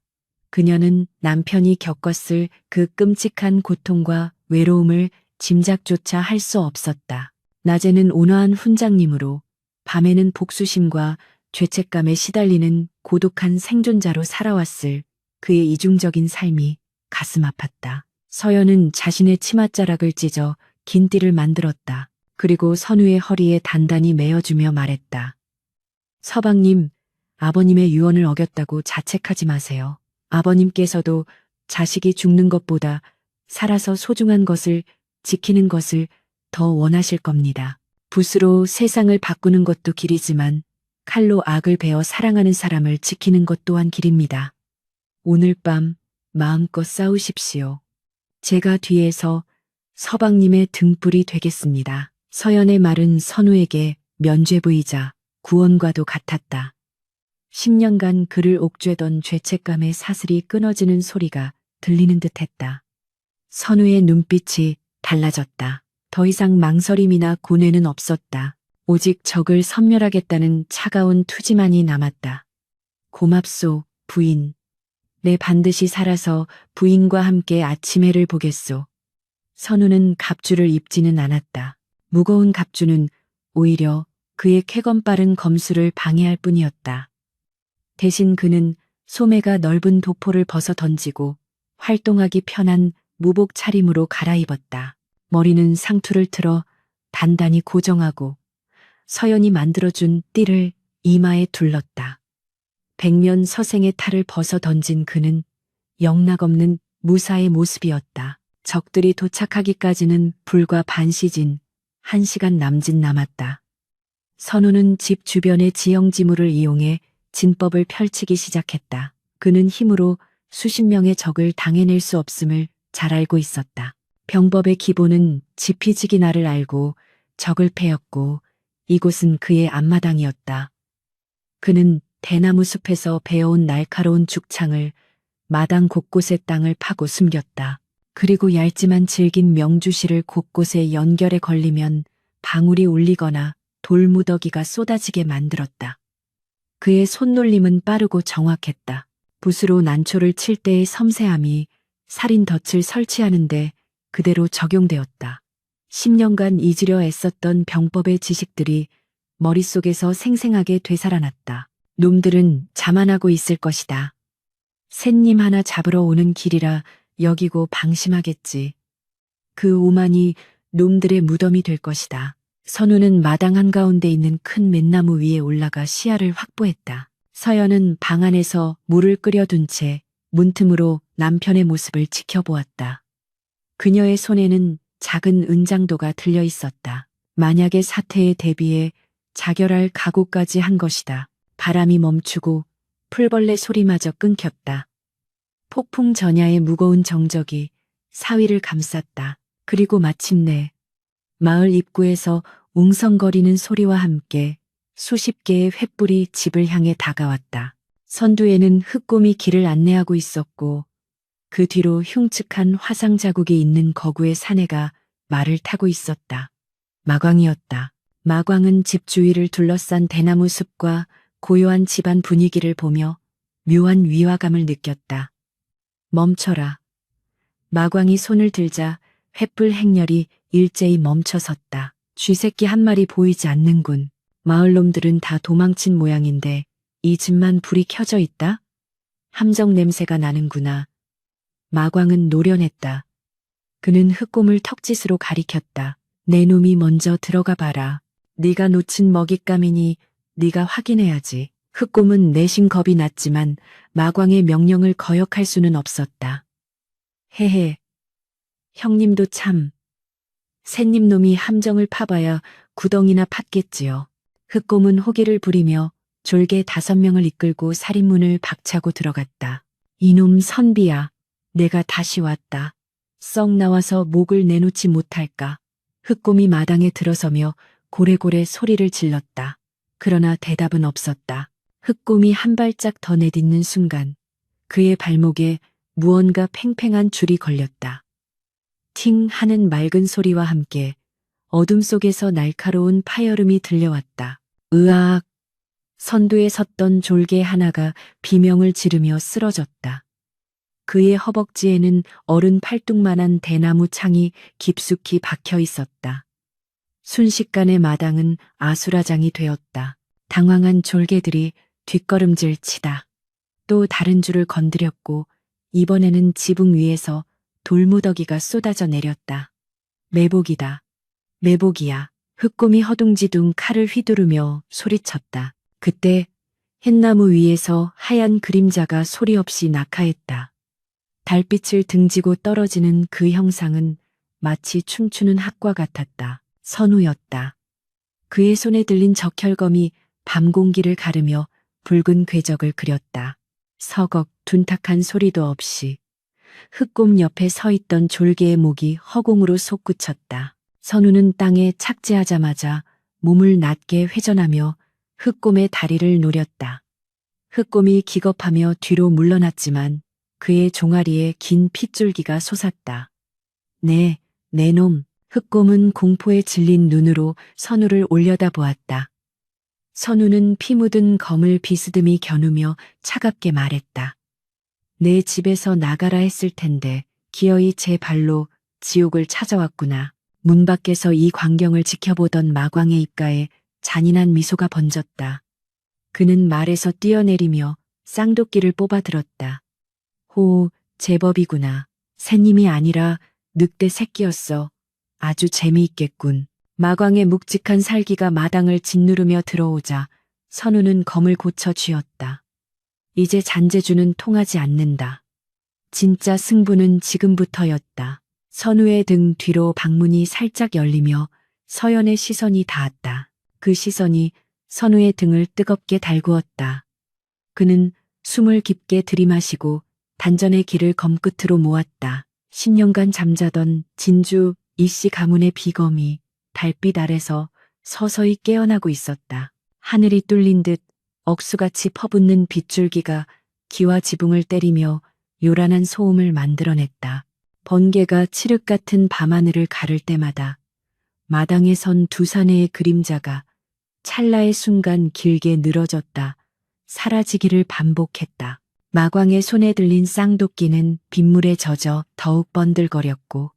그녀는 남편이 겪었을 그 끔찍한 고통과 외로움을 짐작조차 할 수 없었다. 낮에는 온화한 훈장님으로, 밤에는 복수심과 죄책감에 시달리는 고독한 생존자로 살아왔을 그의 이중적인 삶이 가슴 아팠다. 서연은 자신의 치맛자락을 찢어 긴 띠를 만들었다. 그리고 선우의 허리에 단단히 메어주며 말했다. 서방님, 아버님의 유언을 어겼다고 자책하지 마세요. 아버님께서도 자식이 죽는 것보다 살아서 소중한 것을 지키는 것을 더 원하실 겁니다. 붓으로 세상을 바꾸는 것도 길이지만 칼로 악을 베어 사랑하는 사람을 지키는 것 또한 길입니다. 오늘 밤 마음껏 싸우십시오. 제가 뒤에서 서방님의 등불이 되겠습니다. 서연의 말은 선우에게 면죄부이자 구원과도 같았다. 10년간 그를 옥죄던 죄책감의 사슬이 끊어지는 소리가 들리는 듯했다. 선우의 눈빛이 달라졌다. 더 이상 망설임이나 고뇌는 없었다. 오직 적을 섬멸하겠다는 차가운 투지만이 남았다. 고맙소, 부인. 내 반드시 살아서 부인과 함께 아침해를 보겠소. 선우는 갑주를 입지는 않았다. 무거운 갑주는 오히려 그의 쾌검 빠른 검수를 방해할 뿐이었다. 대신 그는 소매가 넓은 도포를 벗어 던지고 활동하기 편한 무복 차림으로 갈아입었다. 머리는 상투를 틀어 단단히 고정하고 서연이 만들어준 띠를 이마에 둘렀다. 백면 서생의 탈을 벗어 던진 그는 영락없는 무사의 모습이었다. 적들이 도착하기까지는 불과 반 시즌, 1시간 남짓 남았다. 선우는 집 주변의 지형지물을 이용해 진법을 펼치기 시작했다. 그는 힘으로 수십 명의 적을 당해낼 수 없음을 잘 알고 있었다. 병법의 기본은 지피지기나를 알고 적을 패였고 이곳은 그의 앞마당이었다. 그는 대나무 숲에서 베어온 날카로운 죽창을 마당 곳곳의 땅을 파고 숨겼다. 그리고 얇지만 질긴 명주실을 곳곳에 연결해 걸리면 방울이 울리거나 돌무더기가 쏟아지게 만들었다. 그의 손놀림은 빠르고 정확했다. 붓으로 난초를 칠 때의 섬세함이 살인 덫을 설치하는데 그대로 적용되었다. 10년간 잊으려 애썼던 병법의 지식들이 머릿속에서 생생하게 되살아났다. 놈들은 자만하고 있을 것이다. 샌님 하나 잡으러 오는 길이라 여기고 방심하겠지. 그 오만이 놈들의 무덤이 될 것이다. 선우는 마당 한가운데 있는 큰 맨나무 위에 올라가 시야를 확보했다. 서연은 방 안에서 물을 끓여둔 채 문틈으로 남편의 모습을 지켜보았다. 그녀의 손에는 작은 은장도가 들려 있었다. 만약의 사태에 대비해 자결할 각오까지 한 것이다. 바람이 멈추고 풀벌레 소리마저 끊겼다. 폭풍 전야의 무거운 정적이 사위를 감쌌다. 그리고 마침내 마을 입구에서 웅성거리는 소리와 함께 수십 개의 횃불이 집을 향해 다가왔다. 선두에는 흑곰이 길을 안내하고 있었고 그 뒤로 흉측한 화상 자국이 있는 거구의 사내가 말을 타고 있었다. 마광이었다. 마광은 집 주위를 둘러싼 대나무 숲과 고요한 집안 분위기를 보며 묘한 위화감을 느꼈다. 멈춰라. 마광이 손을 들자 횃불 행렬이 일제히 멈춰섰다. 쥐새끼 한 마리 보이지 않는군. 마을 놈들은 다 도망친 모양인데 이 집만 불이 켜져 있다? 함정 냄새가 나는구나. 마광은 노련했다. 그는 흑곰을 턱짓으로 가리켰다. 내 놈이 먼저 들어가 봐라. 네가 놓친 먹잇감이니 네가 확인해야지. 흑곰은 내심 겁이 났지만 마광의 명령을 거역할 수는 없었다. 헤헤, 형님도 참. 샌님 놈이 함정을 파봐야 구덩이나 팠겠지요. 흑곰은 호기를 부리며 졸개 5명을 이끌고 살인문을 박차고 들어갔다. 이놈 선비야, 내가 다시 왔다. 썩 나와서 목을 내놓지 못할까. 흑곰이 마당에 들어서며 고래고래 소리를 질렀다. 그러나 대답은 없었다. 흑곰이 한 발짝 더 내딛는 순간 그의 발목에 무언가 팽팽한 줄이 걸렸다. 팅 하는 맑은 소리와 함께 어둠 속에서 날카로운 파열음이 들려왔다. 으악! 선두에 섰던 졸개 하나가 비명을 지르며 쓰러졌다. 그의 허벅지에는 어른 팔뚝만한 대나무 창이 깊숙이 박혀 있었다. 순식간에 마당은 아수라장이 되었다. 당황한 졸개들이 뒷걸음질 치다. 또 다른 줄을 건드렸고 이번에는 지붕 위에서 돌무더기가 쏟아져 내렸다. 매복이다. 매복이야. 흑곰이 허둥지둥 칼을 휘두르며 소리쳤다. 그때 햇나무 위에서 하얀 그림자가 소리 없이 낙하했다. 달빛을 등지고 떨어지는 그 형상은 마치 춤추는 학과 같았다. 선우였다. 그의 손에 들린 적혈검이 밤 공기를 가르며 붉은 궤적을 그렸다. 서걱 둔탁한 소리도 없이 흑곰 옆에 서 있던 졸개의 목이 허공으로 솟구쳤다. 선우는 땅에 착지하자마자 몸을 낮게 회전하며 흑곰의 다리를 노렸다. 흑곰이 기겁하며 뒤로 물러났지만 그의 종아리에 긴 핏줄기가 솟았다. 네, 내 놈. 흑곰은 공포에 질린 눈으로 선우를 올려다보았다. 선우는 피 묻은 검을 비스듬히 겨누며 차갑게 말했다. 내 집에서 나가라 했을 텐데 기어이 제 발로 지옥을 찾아왔구나. 문 밖에서 이 광경을 지켜보던 마광의 입가에 잔인한 미소가 번졌다. 그는 말에서 뛰어내리며 쌍도끼를 뽑아들었다. 호, 제법이구나. 새님이 아니라 늑대 새끼였어. 아주 재미있겠군. 마광의 묵직한 살기가 마당을 짓누르며 들어오자 선우는 검을 고쳐 쥐었다. 이제 잔재주는 통하지 않는다. 진짜 승부는 지금부터였다. 선우의 등 뒤로 방문이 살짝 열리며 서연의 시선이 닿았다. 그 시선이 선우의 등을 뜨겁게 달구었다. 그는 숨을 깊게 들이마시고 단전의 길을 검끝으로 모았다. 10년간 잠자던 진주 이씨 가문의 비검이 달빛 아래서 서서히 깨어나고 있었다. 하늘이 뚫린 듯 억수같이 퍼붓는 빗줄기가 기와 지붕을 때리며 요란한 소음을 만들어냈다. 번개가 칠흑 같은 밤하늘을 가를 때마다 마당에 선 두 사내의 그림자가 찰나의 순간 길게 늘어졌다. 사라지기를 반복했다. 마광의 손에 들린 쌍도끼는 빗물에 젖어 더욱 번들거렸고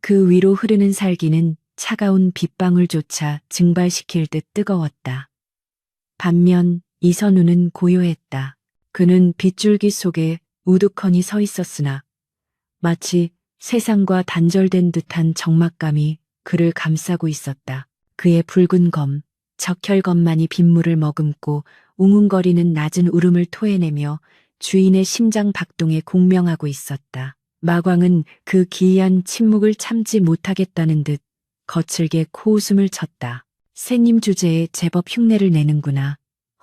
그 위로 흐르는 살기는 차가운 빗방울조차 증발시킬 듯 뜨거웠다. 반면 이선우는 고요했다. 그는 빗줄기 속에 우두커니 서 있었으나 마치 세상과 단절된 듯한 적막감이 그를 감싸고 있었다. 그의 붉은 검, 적혈검만이 빗물을 머금고 웅웅거리는 낮은 울음을 토해내며 주인의 심장 박동에 공명하고 있었다. 마광은 그 기이한 침묵을 참지 못하겠다는 듯 거칠게 코웃음을 쳤다. 새님 주제에 제법 흉내를 내는구나.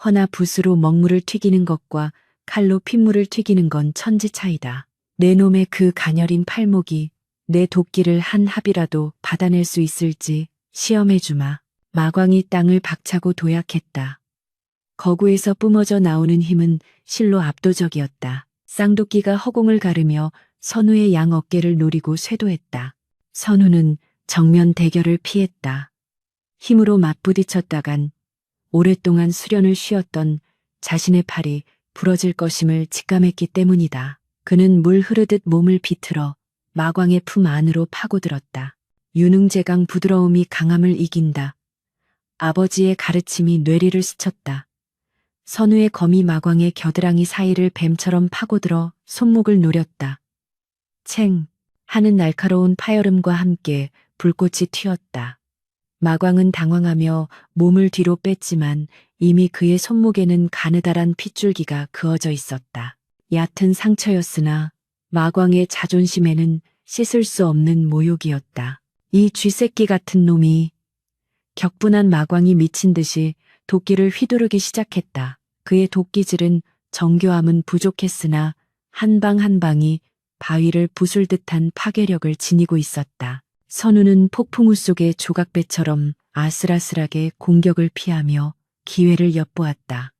허나 붓으로 먹물을 튀기는 것과 칼로 핏물을 튀기는 건 천지 차이다. 내 놈의 그 가녀린 팔목이 내 도끼를 한 합이라도 받아낼 수 있을지 시험해주마. 마광이 땅을 박차고 도약했다. 거구에서 뿜어져 나오는 힘은 실로 압도적이었다. 쌍도끼가 허공을 가르며 선우의 양 어깨를 노리고 쇄도했다. 선우는 정면 대결을 피했다. 힘으로 맞부딪혔다간 오랫동안 수련을 쉬었던 자신의 팔이 부러질 것임을 직감했기 때문이다. 그는 물 흐르듯 몸을 비틀어 마광의 품 안으로 파고들었다. 유능제강 부드러움이 강함을 이긴다. 아버지의 가르침이 뇌리를 스쳤다. 선우의 검이 마광의 겨드랑이 사이를 뱀처럼 파고들어 손목을 노렸다. 챙 하는 날카로운 파열음과 함께 불꽃이 튀었다. 마광은 당황하며 몸을 뒤로 뺐지만 이미 그의 손목에는 가느다란 핏줄기가 그어져 있었다. 얕은 상처였으나 마광의 자존심에는 씻을 수 없는 모욕이었다. 이 쥐새끼 같은 놈이. 격분한 마광이 미친 듯이 도끼를 휘두르기 시작했다. 그의 도끼질은 정교함은 부족했으나 한 방 한 방이 바위를 부술 듯한 파괴력을 지니고 있었다. 선우는 폭풍우 속의 조각배처럼 아슬아슬하게 공격을 피하며 기회를 엿보았다.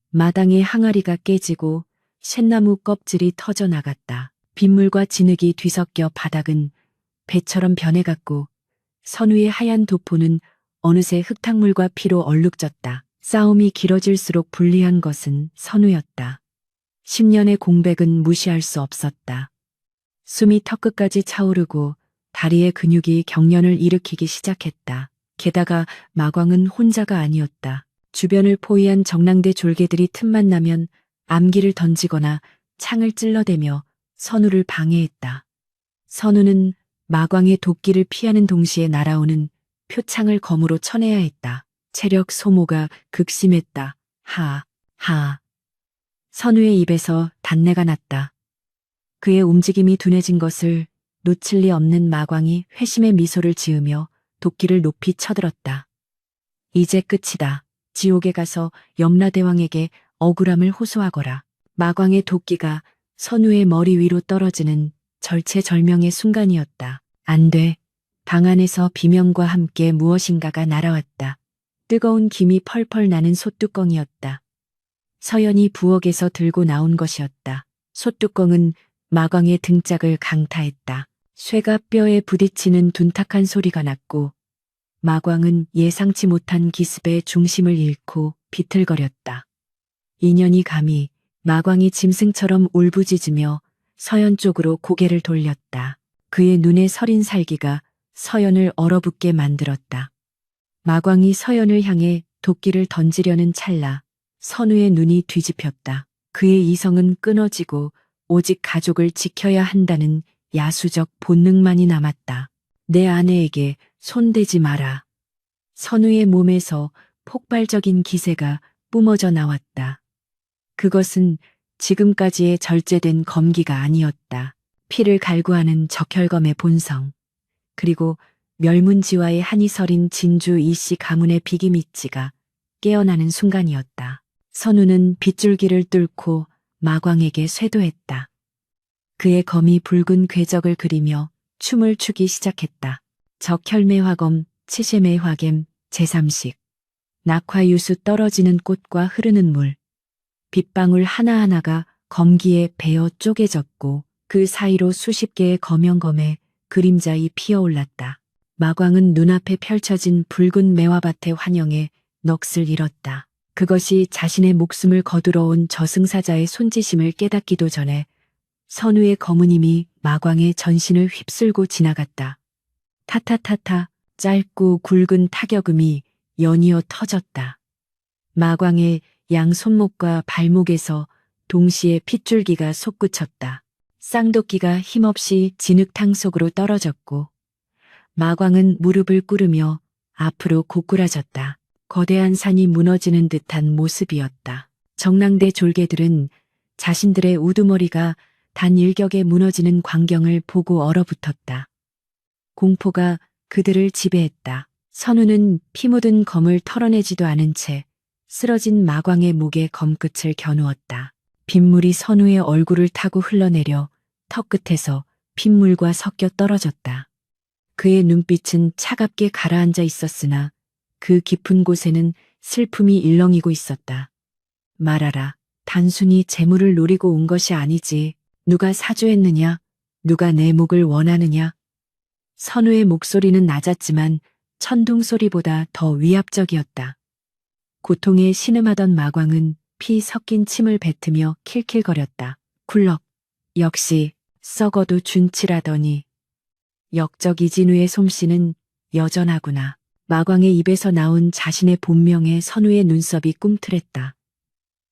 마당의 항아리가 깨지고 쇳나무 껍질이 터져 나갔다. 빗물과 진흙이 뒤섞여 바닥은 배처럼 변해갔고 선우의 하얀 도포는 어느새 흙탕물과 피로 얼룩졌다. 싸움이 길어질수록 불리한 것은 선우였다. 10년의 공백은 무시할 수 없었다. 숨이 턱끝까지 차오르고 다리의 근육이 경련을 일으키기 시작했다. 게다가 마광은 혼자가 아니었다. 주변을 포위한 정랑대 졸개들이 틈만 나면 암기를 던지거나 창을 찔러대며 선우를 방해했다. 선우는 마광의 도끼를 피하는 동시에 날아오는 표창을 검으로 쳐내야 했다. 체력 소모가 극심했다. 하. 선우의 입에서 단내가 났다. 그의 움직임이 둔해진 것을 놓칠 리 없는 마광이 회심의 미소를 지으며 도끼를 높이 쳐들었다. 이제 끝이다. 지옥에 가서 염라대왕에게 억울함을 호소하거라. 마광의 도끼가 선우의 머리 위로 떨어지는 절체절명의 순간이었다. 안 돼. 방 안에서 비명과 함께 무엇인가가 날아왔다. 뜨거운 김이 펄펄 나는 솥뚜껑이었다. 서연이 부엌에서 들고 나온 것이었다. 솥뚜껑은 마광의 등짝을 강타했다. 쇠가 뼈에 부딪히는 둔탁한 소리가 났고 마광은 예상치 못한 기습의 중심을 잃고 비틀거렸다. 인연이 감히 마광이 짐승처럼 울부짖으며 서연 쪽으로 고개를 돌렸다. 그의 눈에 서린 살기가 서연을 얼어붙게 만들었다. 마광이 서연을 향해 도끼를 던지려는 찰나 선우의 눈이 뒤집혔다. 그의 이성은 끊어지고 오직 가족을 지켜야 한다는 야수적 본능만이 남았다. 내 아내에게 손대지 마라. 선우의 몸에서 폭발적인 기세가 뿜어져 나왔다. 그것은 지금까지의 절제된 검기가 아니었다. 피를 갈구하는 적혈검의 본성, 그리고 멸문지화의 한이 서린 진주 이씨 가문의 비기미치가 깨어나는 순간이었다. 선우는 빗줄기를 뚫고 마광에게 쇄도했다. 그의 검이 붉은 궤적을 그리며 춤을 추기 시작했다. 적혈매화검, 치세매화겜, 제3식. 낙화유수 떨어지는 꽃과 흐르는 물. 빗방울 하나하나가 검기에 베어 쪼개졌고 그 사이로 수십 개의 검형검에 그림자이 피어올랐다. 마광은 눈앞에 펼쳐진 붉은 매화밭의 환영에 넋을 잃었다. 그것이 자신의 목숨을 거두러 온 저승사자의 손짓임을 깨닫기도 전에 선우의 검은 힘이 마광의 전신을 휩쓸고 지나갔다. 타타타타 짧고 굵은 타격음이 연이어 터졌다. 마광의 양 손목과 발목에서 동시에 핏줄기가 솟구쳤다. 쌍도끼가 힘없이 진흙탕 속으로 떨어졌고 마광은 무릎을 꿇으며 앞으로 고꾸라졌다. 거대한 산이 무너지는 듯한 모습이었다. 정랑대 졸개들은 자신들의 우두머리가 단 일격에 무너지는 광경을 보고 얼어붙었다. 공포가 그들을 지배했다. 선우는 피 묻은 검을 털어내지도 않은 채 쓰러진 마광의 목에 검끝을 겨누었다. 빗물이 선우의 얼굴을 타고 흘러내려 턱끝에서 핏물과 섞여 떨어졌다. 그의 눈빛은 차갑게 가라앉아 있었으나 그 깊은 곳에는 슬픔이 일렁이고 있었다. 말하라. 단순히 재물을 노리고 온 것이 아니지. 누가 사주했느냐? 누가 내 목을 원하느냐? 선우의 목소리는 낮았지만 천둥 소리보다 더 위압적이었다. 고통에 신음하던 마광은 피 섞인 침을 뱉으며 킬킬거렸다. 굴럭. 역시 썩어도 준치라더니. 역적 이진우의 솜씨는 여전하구나. 마광의 입에서 나온 자신의 본명에 선우의 눈썹이 꿈틀했다.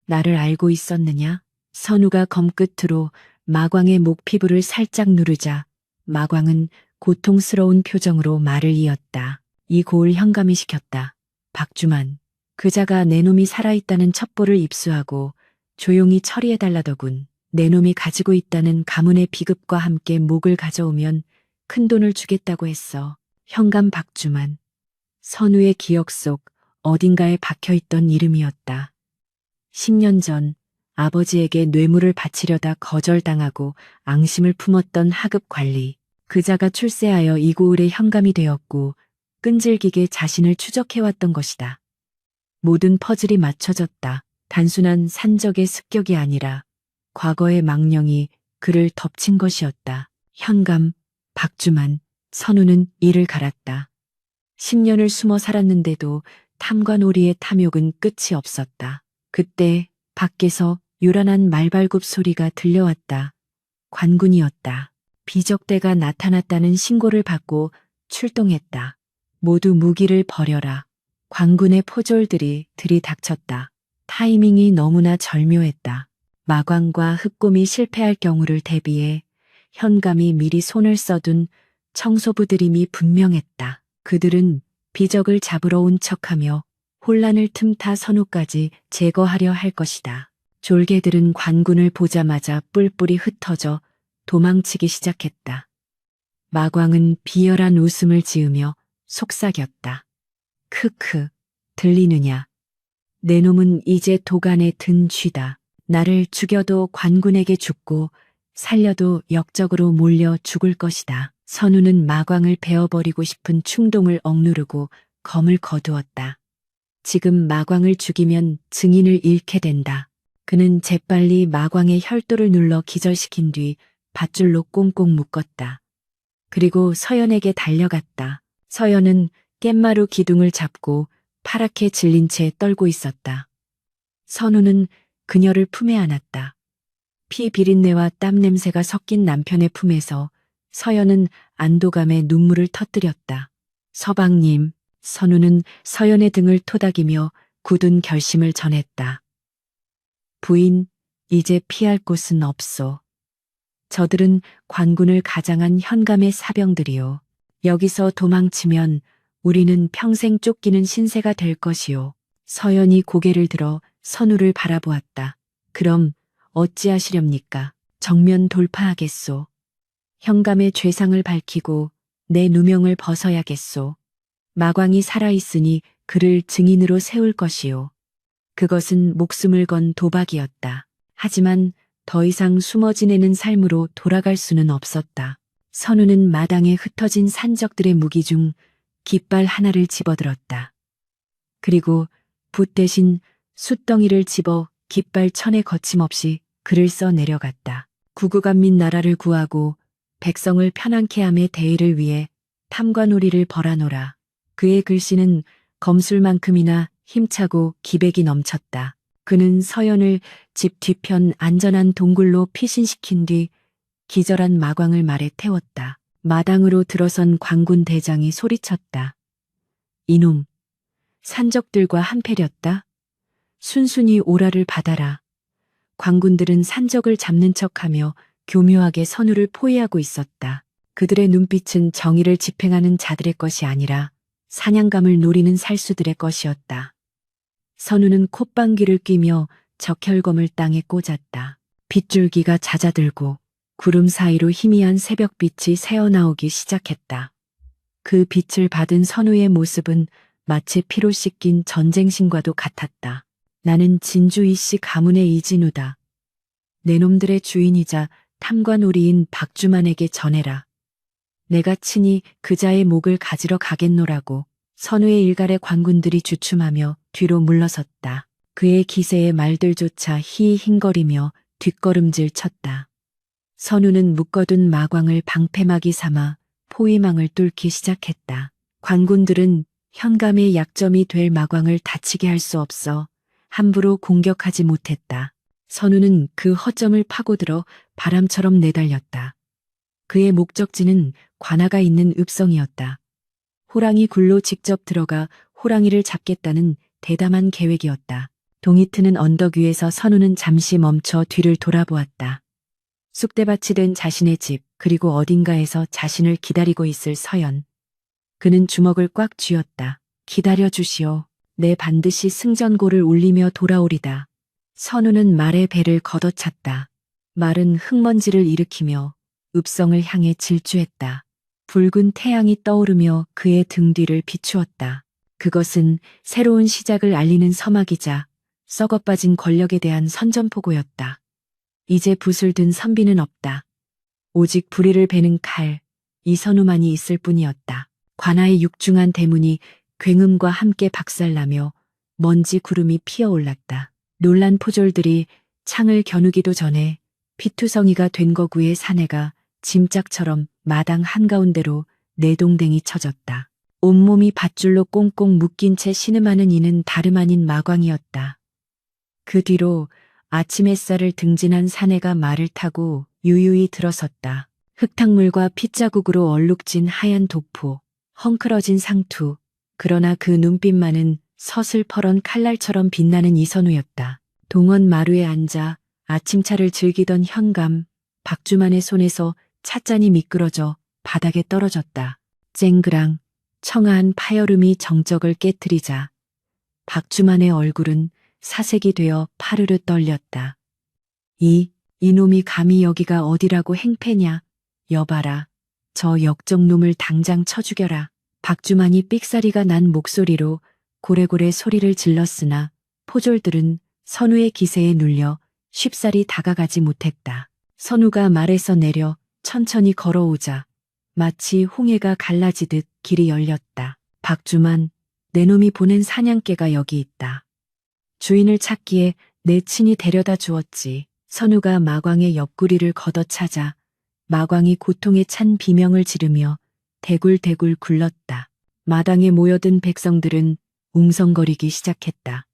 나를 알고 있었느냐? 선우가 검끝으로 마광의 목 피부를 살짝 누르자 마광은 고통스러운 표정으로 말을 이었다. 이 고을 현감이 시켰다. 박주만, 그자가 내 놈이 살아있다는 첩보를 입수하고 조용히 처리해달라더군. 내 놈이 가지고 있다는 가문의 비급과 함께 목을 가져오면 큰 돈을 주겠다고 했어. 현감 박주만. 선우의 기억 속 어딘가에 박혀있던 이름이었다. 10년 전 아버지에게 뇌물을 바치려다 거절당하고 앙심을 품었던 하급 관리. 그자가 출세하여 이고을의 현감이 되었고 끈질기게 자신을 추적해왔던 것이다. 모든 퍼즐이 맞춰졌다. 단순한 산적의 습격이 아니라 과거의 망령이 그를 덮친 것이었다. 현감, 박주만, 선우는 이를 갈았다. 10년을 숨어 살았는데도 탐관오리의 탐욕은 끝이 없었다. 그때 밖에서 요란한 말발굽 소리가 들려왔다. 관군이었다. 비적대가 나타났다는 신고를 받고 출동했다. 모두 무기를 버려라. 관군의 포졸들이 들이닥쳤다. 타이밍이 너무나 절묘했다. 마광과 흑곰이 실패할 경우를 대비해 현감이 미리 손을 써둔 청소부들임이 분명했다. 그들은 비적을 잡으러 온 척하며 혼란을 틈타 선우까지 제거하려 할 것이다. 졸개들은 관군을 보자마자 뿔뿔이 흩어져 도망치기 시작했다. 마광은 비열한 웃음을 지으며 속삭였다. 크크, 들리느냐? 내 놈은 이제 도간에 든 쥐다. 나를 죽여도 관군에게 죽고 살려도 역적으로 몰려 죽을 것이다. 선우는 마광을 베어버리고 싶은 충동을 억누르고 검을 거두었다. 지금 마광을 죽이면 증인을 잃게 된다. 그는 재빨리 마광의 혈도를 눌러 기절시킨 뒤 밧줄로 꽁꽁 묶었다. 그리고 서연에게 달려갔다. 서연은 깻마루 기둥을 잡고 파랗게 질린 채 떨고 있었다. 선우는 그녀를 품에 안았다. 피 비린내와 땀 냄새가 섞인 남편의 품에서 서연은 안도감에 눈물을 터뜨렸다. 서방님, 선우는 서연의 등을 토닥이며 굳은 결심을 전했다. 부인, 이제 피할 곳은 없소. 저들은 관군을 가장한 현감의 사병들이요. 여기서 도망치면 우리는 평생 쫓기는 신세가 될 것이요. 서연이 고개를 들어 선우를 바라보았다. 그럼 어찌하시렵니까? 정면 돌파하겠소. 현감의 죄상을 밝히고 내 누명을 벗어야겠소. 마광이 살아있으니 그를 증인으로 세울 것이요. 그것은 목숨을 건 도박이었다. 하지만 더 이상 숨어 지내는 삶으로 돌아갈 수는 없었다. 선우는 마당에 흩어진 산적들의 무기 중 깃발 하나를 집어들었다. 그리고 붓 대신 숫덩이를 집어 깃발 천에 거침없이 글을 써 내려갔다. 구구간 민 나라를 구하고 백성을 편안케 함의 대의를 위해 탐관오리를 벌하노라. 그의 글씨는 검술만큼이나 힘차고 기백이 넘쳤다. 그는 서연을 집 뒤편 안전한 동굴로 피신시킨 뒤 기절한 마광을 말에 태웠다. 마당으로 들어선 관군 대장이 소리쳤다. 이놈, 산적들과 한패렸다. 순순히 오라를 받아라. 관군들은 산적을 잡는 척하며 교묘하게 선우를 포위하고 있었다. 그들의 눈빛은 정의를 집행하는 자들의 것이 아니라 사냥감을 노리는 살수들의 것이었다. 선우는 콧방귀를 뀌며 적혈검을 땅에 꽂았다. 빗줄기가 잦아들고 구름 사이로 희미한 새벽빛이 새어나오기 시작했다. 그 빛을 받은 선우의 모습은 마치 피로 씻긴 전쟁신과도 같았다. 나는 진주이씨 가문의 이진우다. 내 놈들의 주인이자 탐관오리인 박주만에게 전해라. 내가 친히 그자의 목을 가지러 가겠노라고. 선우의 일갈의 관군들이 주춤하며 뒤로 물러섰다. 그의 기세의 말들조차 희희hin거리며 뒷걸음질 쳤다. 선우는 묶어둔 마광을 방패막이 삼아 포위망을 뚫기 시작했다. 관군들은 현감의 약점이 될 마광을 다치게 할 수 없어 함부로 공격하지 못했다. 선우는 그 허점을 파고들어 바람처럼 내달렸다. 그의 목적지는 관아가 있는 읍성이었다. 호랑이 굴로 직접 들어가 호랑이를 잡겠다는 대담한 계획이었다. 동이 트는 언덕 위에서 선우는 잠시 멈춰 뒤를 돌아보았다. 쑥대밭이 된 자신의 집, 그리고 어딘가에서 자신을 기다리고 있을 서연. 그는 주먹을 꽉 쥐었다. 기다려 주시오. 내 반드시 승전고를 울리며 돌아오리다. 선우는 말에 배를 걷어찼다. 말은 흙먼지를 일으키며 읍성을 향해 질주했다. 붉은 태양이 떠오르며 그의 등 뒤를 비추었다. 그것은 새로운 시작을 알리는 서막이자 썩어빠진 권력에 대한 선전포고였다. 이제 붓을 든 선비는 없다. 오직 불의를 베는 칼, 이선우만이 있을 뿐이었다. 관아의 육중한 대문이 굉음과 함께 박살나며 먼지 구름이 피어올랐다. 놀란 포졸들이 창을 겨누기도 전에 피투성이가 된 거구의 사내가 짐짝처럼 마당 한가운데로 내동댕이 쳐졌다. 온몸이 밧줄로 꽁꽁 묶인 채 신음하는 이는 다름 아닌 마광이었다. 그 뒤로 아침 햇살을 등진한 사내가 말을 타고 유유히 들어섰다. 흙탕물과 핏자국으로 얼룩진 하얀 도포, 헝클어진 상투, 그러나 그 눈빛만은 서슬퍼런 칼날처럼 빛나는 이선우였다. 동원 마루에 앉아 아침차를 즐기던 현감, 박주만의 손에서 찻잔이 미끄러져 바닥에 떨어졌다. 쨍그랑 청아한 파여름이 정적을 깨트리자 박주만의 얼굴은 사색이 되어 파르르 떨렸다. 이놈이 감히 여기가 어디라고 행패냐. 여봐라. 저 역적놈을 당장 쳐 죽여라. 박주만이 삑사리가 난 목소리로 고래고래 소리를 질렀으나 포졸들은 선우의 기세에 눌려 쉽사리 다가가지 못했다. 선우가 말에서 내려 천천히 걸어오자 마치 홍해가 갈라지듯 길이 열렸다. 박주만, 내 놈이 보낸 사냥개가 여기 있다. 주인을 찾기에 내 친히 데려다 주었지. 선우가 마광의 옆구리를 걷어차자 마광이 고통에 찬 비명을 지르며 대굴대굴 굴렀다. 마당에 모여든 백성들은 웅성거리기 시작했다.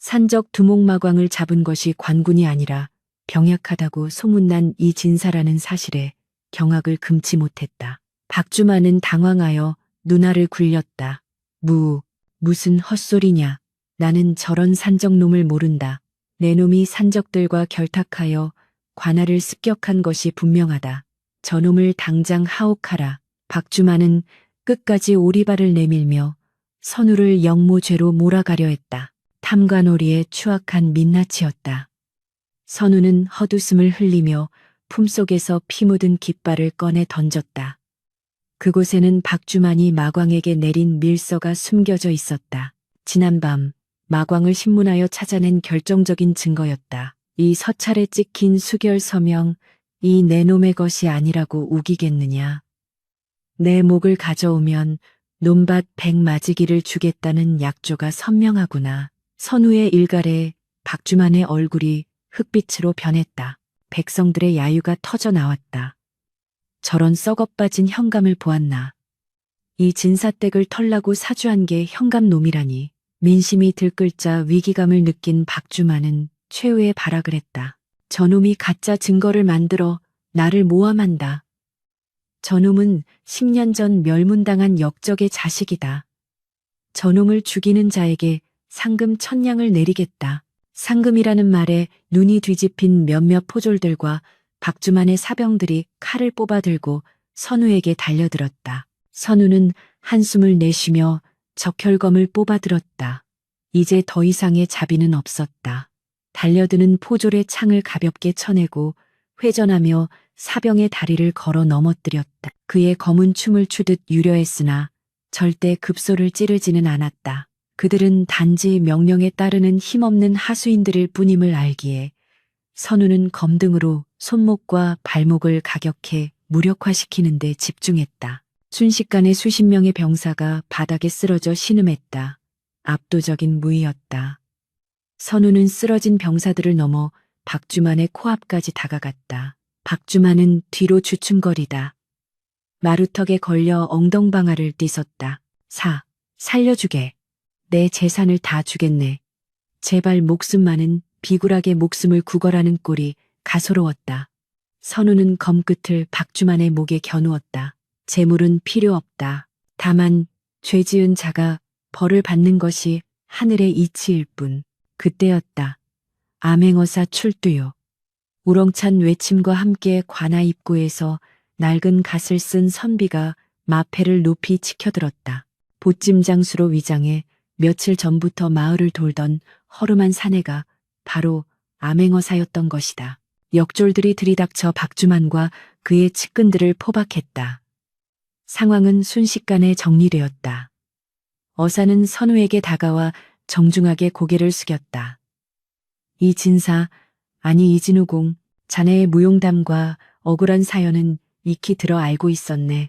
산적 두목마광을 잡은 것이 관군이 아니라 병약하다고 소문난 이 진사라는 사실에 경악을 금치 못했다. 박주만은 당황하여 눈알을 굴렸다. 무슨 헛소리냐. 나는 저런 산적놈을 모른다. 내 놈이 산적들과 결탁하여 관아를 습격한 것이 분명하다. 저놈을 당장 하옥하라. 박주만은 끝까지 오리발을 내밀며 선우를 영모죄로 몰아가려 했다. 탐관오리의 추악한 민낯이었다. 선우는 헛웃음을 흘리며 품속에서 피 묻은 깃발을 꺼내 던졌다. 그곳에는 박주만이 마광에게 내린 밀서가 숨겨져 있었다. 지난밤 마광을 신문하여 찾아낸 결정적인 증거였다. 이 서찰에 찍힌 수결 서명, 이 내 놈의 것이 아니라고 우기겠느냐. 내 목을 가져오면 논밭 100마지기를 주겠다는 약조가 선명하구나. 선우의 일갈에 박주만의 얼굴이 흙빛으로 변했다. 백성들의 야유가 터져 나왔다. 저런 썩어빠진 현감을 보았나. 이 진사댁을 털라고 사주한 게 현감놈이라니. 민심이 들끓자 위기감을 느낀 박주만은 최후의 발악을 했다. 저놈이 가짜 증거를 만들어 나를 모함한다. 저놈은 10년 전 멸문당한 역적의 자식이다. 저놈을 죽이는 자에게 상금 1000냥을 내리겠다. 상금이라는 말에 눈이 뒤집힌 몇몇 포졸들과 박주만의 사병들이 칼을 뽑아들고 선우에게 달려들었다. 선우는 한숨을 내쉬며 적혈검을 뽑아들었다. 이제 더 이상의 자비는 없었다. 달려드는 포졸의 창을 가볍게 쳐내고 회전하며 사병의 다리를 걸어 넘어뜨렸다. 그의 검은 춤을 추듯 유려했으나 절대 급소를 찌르지는 않았다. 그들은 단지 명령에 따르는 힘없는 하수인들일 뿐임을 알기에 선우는 검등으로 손목과 발목을 가격해 무력화시키는 데 집중했다. 순식간에 수십 명의 병사가 바닥에 쓰러져 신음했다. 압도적인 무위였다. 선우는 쓰러진 병사들을 넘어 박주만의 코앞까지 다가갔다. 박주만은 뒤로 주춤거리다. 마루턱에 걸려 엉덩방아를 띠섰다. 살려주게. 내 재산을 다 주겠네. 제발 목숨만은 비굴하게 목숨을 구걸하는 꼴이 가소로웠다. 선우는 검끝을 박주만의 목에 겨누었다. 재물은 필요 없다. 다만 죄 지은 자가 벌을 받는 것이 하늘의 이치일 뿐. 그때였다. 암행어사 출두요. 우렁찬 외침과 함께 관아 입구에서 낡은 갓을 쓴 선비가 마패를 높이 치켜들었다. 보찜장수로 위장해 며칠 전부터 마을을 돌던 허름한 사내가 바로 암행어사였던 것이다. 역졸들이 들이닥쳐 박주만과 그의 측근들을 포박했다. 상황은 순식간에 정리되었다. 어사는 선우에게 다가와 정중하게 고개를 숙였다. 이 진사, 아니 이진우공, 자네의 무용담과 억울한 사연은 익히 들어 알고 있었네.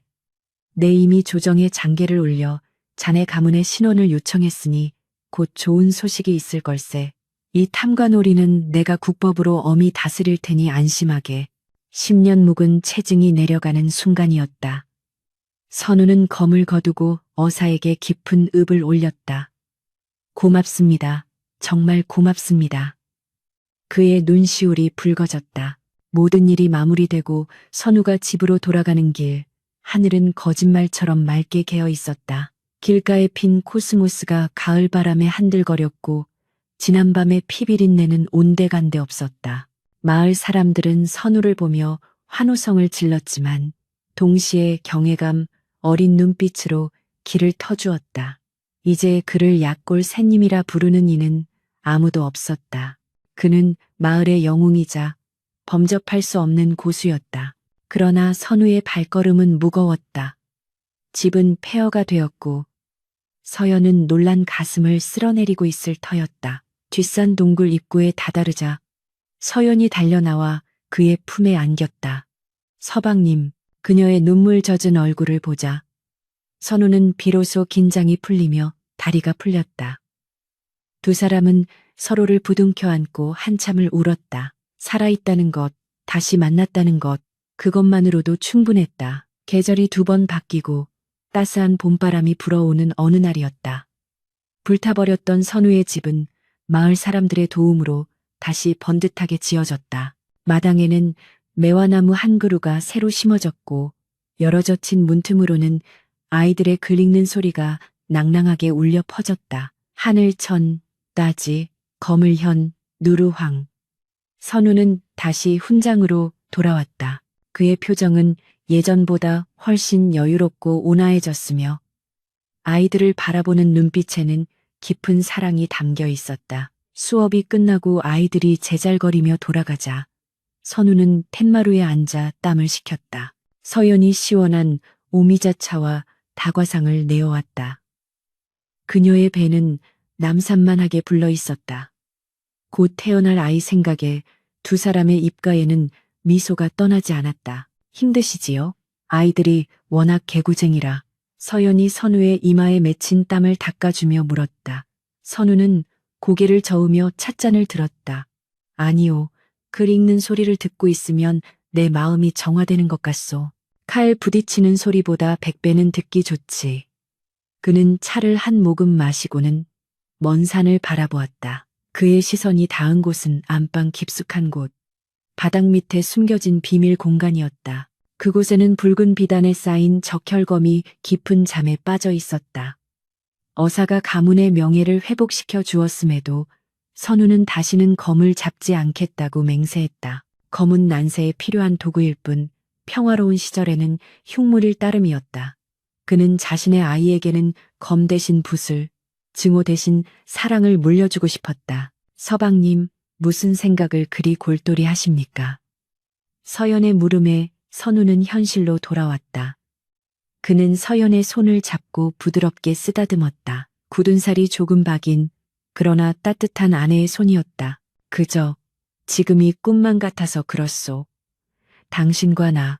내 이미 조정에 장계를 올려 자네 가문의 신원을 요청했으니 곧 좋은 소식이 있을 걸세. 이 탐관오리는 내가 국법으로 엄히 다스릴 테니 안심하게. 10년 묵은 체증이 내려가는 순간이었다. 선우는 검을 거두고 어사에게 깊은 읍을 올렸다. 고맙습니다. 정말 고맙습니다. 그의 눈시울이 붉어졌다. 모든 일이 마무리되고 선우가 집으로 돌아가는 길, 하늘은 거짓말처럼 맑게 개어 있었다. 길가에 핀 코스모스가 가을바람에 한들거렸고 지난밤에 피비린내는 온데간데 없었다. 마을 사람들은 선우를 보며 환호성을 질렀지만 동시에 경외감 어린 눈빛으로 길을 터주었다. 이제 그를 약골 새님이라 부르는 이는 아무도 없었다. 그는 마을의 영웅이자 범접할 수 없는 고수였다. 그러나 선우의 발걸음은 무거웠다. 집은 폐허가 되었고 서연은 놀란 가슴을 쓸어내리고 있을 터였다. 뒷산 동굴 입구에 다다르자 서연이 달려나와 그의 품에 안겼다. 서방님, 그녀의 눈물 젖은 얼굴을 보자 선우는 비로소 긴장이 풀리며 다리가 풀렸다. 두 사람은 서로를 부둥켜 안고 한참을 울었다. 살아있다는 것, 다시 만났다는 것, 그것만으로도 충분했다. 계절이 2번 바뀌고 따스한 봄바람이 불어오는 어느 날이었다. 불타버렸던 선우의 집은 마을 사람들의 도움으로 다시 번듯하게 지어졌다. 마당에는 매화나무 한 그루가 새로 심어졌고 여러 젖힌 문틈으로는 아이들의 글 읽는 소리가 낭낭하게 울려 퍼졌다. 하늘천, 따지, 거물현, 누르황. 선우는 다시 훈장으로 돌아왔다. 그의 표정은 예전보다 훨씬 여유롭고 온화해졌으며 아이들을 바라보는 눈빛에는 깊은 사랑이 담겨 있었다. 수업이 끝나고 아이들이 제잘거리며 돌아가자 선우는 텐마루에 앉아 땀을 식혔다. 서연이 시원한 오미자차와 다과상을 내어왔다. 그녀의 배는 남산만하게 불러 있었다. 곧 태어날 아이 생각에 두 사람의 입가에는 미소가 떠나지 않았다. 힘드시지요? 아이들이 워낙 개구쟁이라 서연이 선우의 이마에 맺힌 땀을 닦아주며 물었다. 선우는 고개를 저으며 찻잔을 들었다. 아니요, 글 읽는 소리를 듣고 있으면 내 마음이 정화되는 것 같소. 칼 부딪히는 소리보다 100배는 듣기 좋지. 그는 차를 한 모금 마시고는 먼 산을 바라보았다. 그의 시선이 닿은 곳은 안방 깊숙한 곳. 바닥 밑에 숨겨진 비밀 공간이었다. 그곳에는 붉은 비단에 쌓인 적혈검이 깊은 잠에 빠져 있었다. 어사가 가문의 명예를 회복시켜 주었음에도 선우는 다시는 검을 잡지 않겠다고 맹세했다. 검은 난세에 필요한 도구일 뿐 평화로운 시절에는 흉물일 따름이었다. 그는 자신의 아이에게는 검 대신 붓을, 증오 대신 사랑을 물려주고 싶었다. 서방님, 무슨 생각을 그리 골똘히 하십니까? 서연의 물음에 선우는 현실로 돌아왔다. 그는 서연의 손을 잡고 부드럽게 쓰다듬었다. 굳은 살이 조금 박인 그러나 따뜻한 아내의 손이었다. 그저 지금이 꿈만 같아서 그렇소. 당신과 나,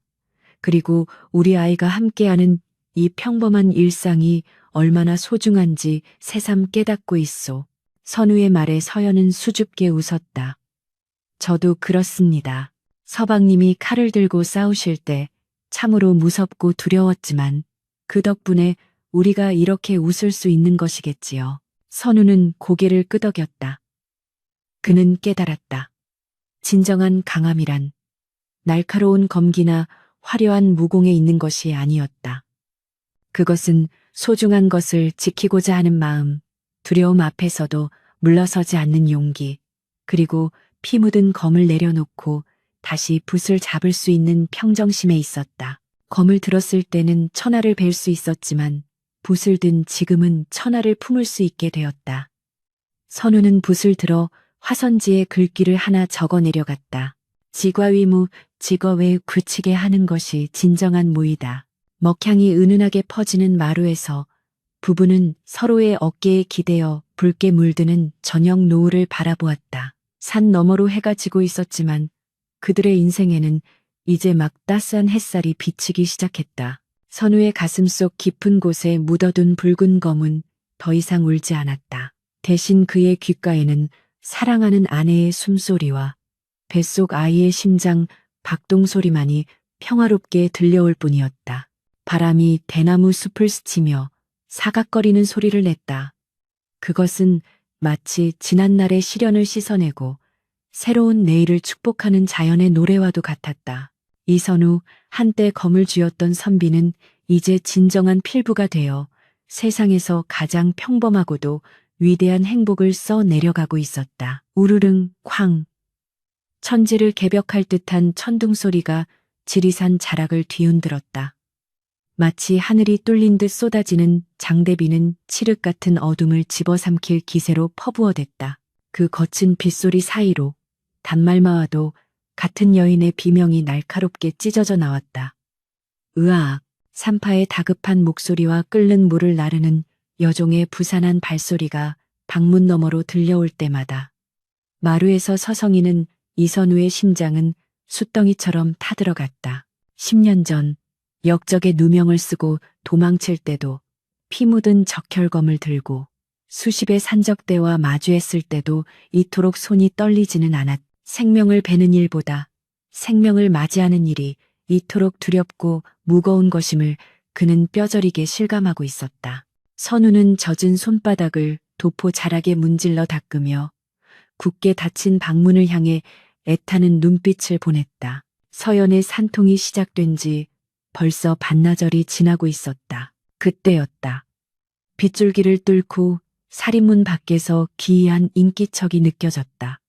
그리고 우리 아이가 함께하는 이 평범한 일상이 얼마나 소중한지 새삼 깨닫고 있소. 선우의 말에 서연은 수줍게 웃었다. 저도 그렇습니다. 서방님이 칼을 들고 싸우실 때 참으로 무섭고 두려웠지만 그 덕분에 우리가 이렇게 웃을 수 있는 것이겠지요. 선우는 고개를 끄덕였다. 그는 깨달았다. 진정한 강함이란 날카로운 검기나 화려한 무공에 있는 것이 아니었다. 그것은 소중한 것을 지키고자 하는 마음, 두려움 앞에서도 물러서지 않는 용기, 그리고 피 묻은 검을 내려놓고 다시 붓을 잡을 수 있는 평정심에 있었다. 검을 들었을 때는 천하를 벨 수 있었지만 붓을 든 지금은 천하를 품을 수 있게 되었다. 선우는 붓을 들어 화선지에 글귀를 하나 적어 내려갔다. 지과위무, 직업에 굳히게 하는 것이 진정한 무이다. 먹향이 은은하게 퍼지는 마루에서 부부는 서로의 어깨에 기대어 붉게 물드는 저녁 노을을 바라보았다. 산 너머로 해가 지고 있었지만 그들의 인생에는 이제 막 따스한 햇살이 비치기 시작했다. 선우의 가슴속 깊은 곳에 묻어둔 붉은 검은 더 이상 울지 않았다. 대신 그의 귓가에는 사랑하는 아내의 숨소리와 뱃속 아이의 심장 박동 소리만이 평화롭게 들려올 뿐이었다. 바람이 대나무 숲을 스치며 사각거리는 소리를 냈다. 그것은 마치 지난날의 시련을 씻어내고 새로운 내일을 축복하는 자연의 노래와도 같았다. 이선우, 한때 검을 쥐었던 선비는 이제 진정한 필부가 되어 세상에서 가장 평범하고도 위대한 행복을 써 내려가고 있었다. 우르릉, 쾅. 천지를 개벽할 듯한 천둥 소리가 지리산 자락을 뒤흔들었다. 마치 하늘이 뚫린 듯 쏟아지는 장대비는 칠흑 같은 어둠을 집어삼킬 기세로 퍼부어댔다. 그 거친 빗소리 사이로 단말마와도 같은 여인의 비명이 날카롭게 찢어져 나왔다. 으악, 산파의 다급한 목소리와 끓는 물을 나르는 여종의 부산한 발소리가 방문 너머로 들려올 때마다 마루에서 서성이는 이선우의 심장은 숫덩이처럼 타들어갔다. 10년 전 역적의 누명을 쓰고 도망칠 때도 피 묻은 적혈검을 들고 수십의 산적대와 마주했을 때도 이토록 손이 떨리지는 않았다. 생명을 베는 일보다 생명을 맞이하는 일이 이토록 두렵고 무거운 것임을 그는 뼈저리게 실감하고 있었다. 선우는 젖은 손바닥을 도포 자락에 문질러 닦으며 굳게 닫힌 방문을 향해 애타는 눈빛을 보냈다. 서연의 산통이 시작된 지 벌써 반나절이 지나고 있었다. 그때였다. 빗줄기를 뚫고 살인문 밖에서 기이한 인기척이 느껴졌다.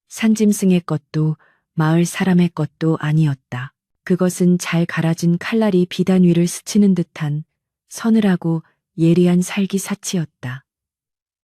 산짐승의 것도 마을 사람의 것도 아니었다. 그것은 잘 갈아진 칼날이 비단 위를 스치는 듯한 서늘하고 예리한 살기사치였다.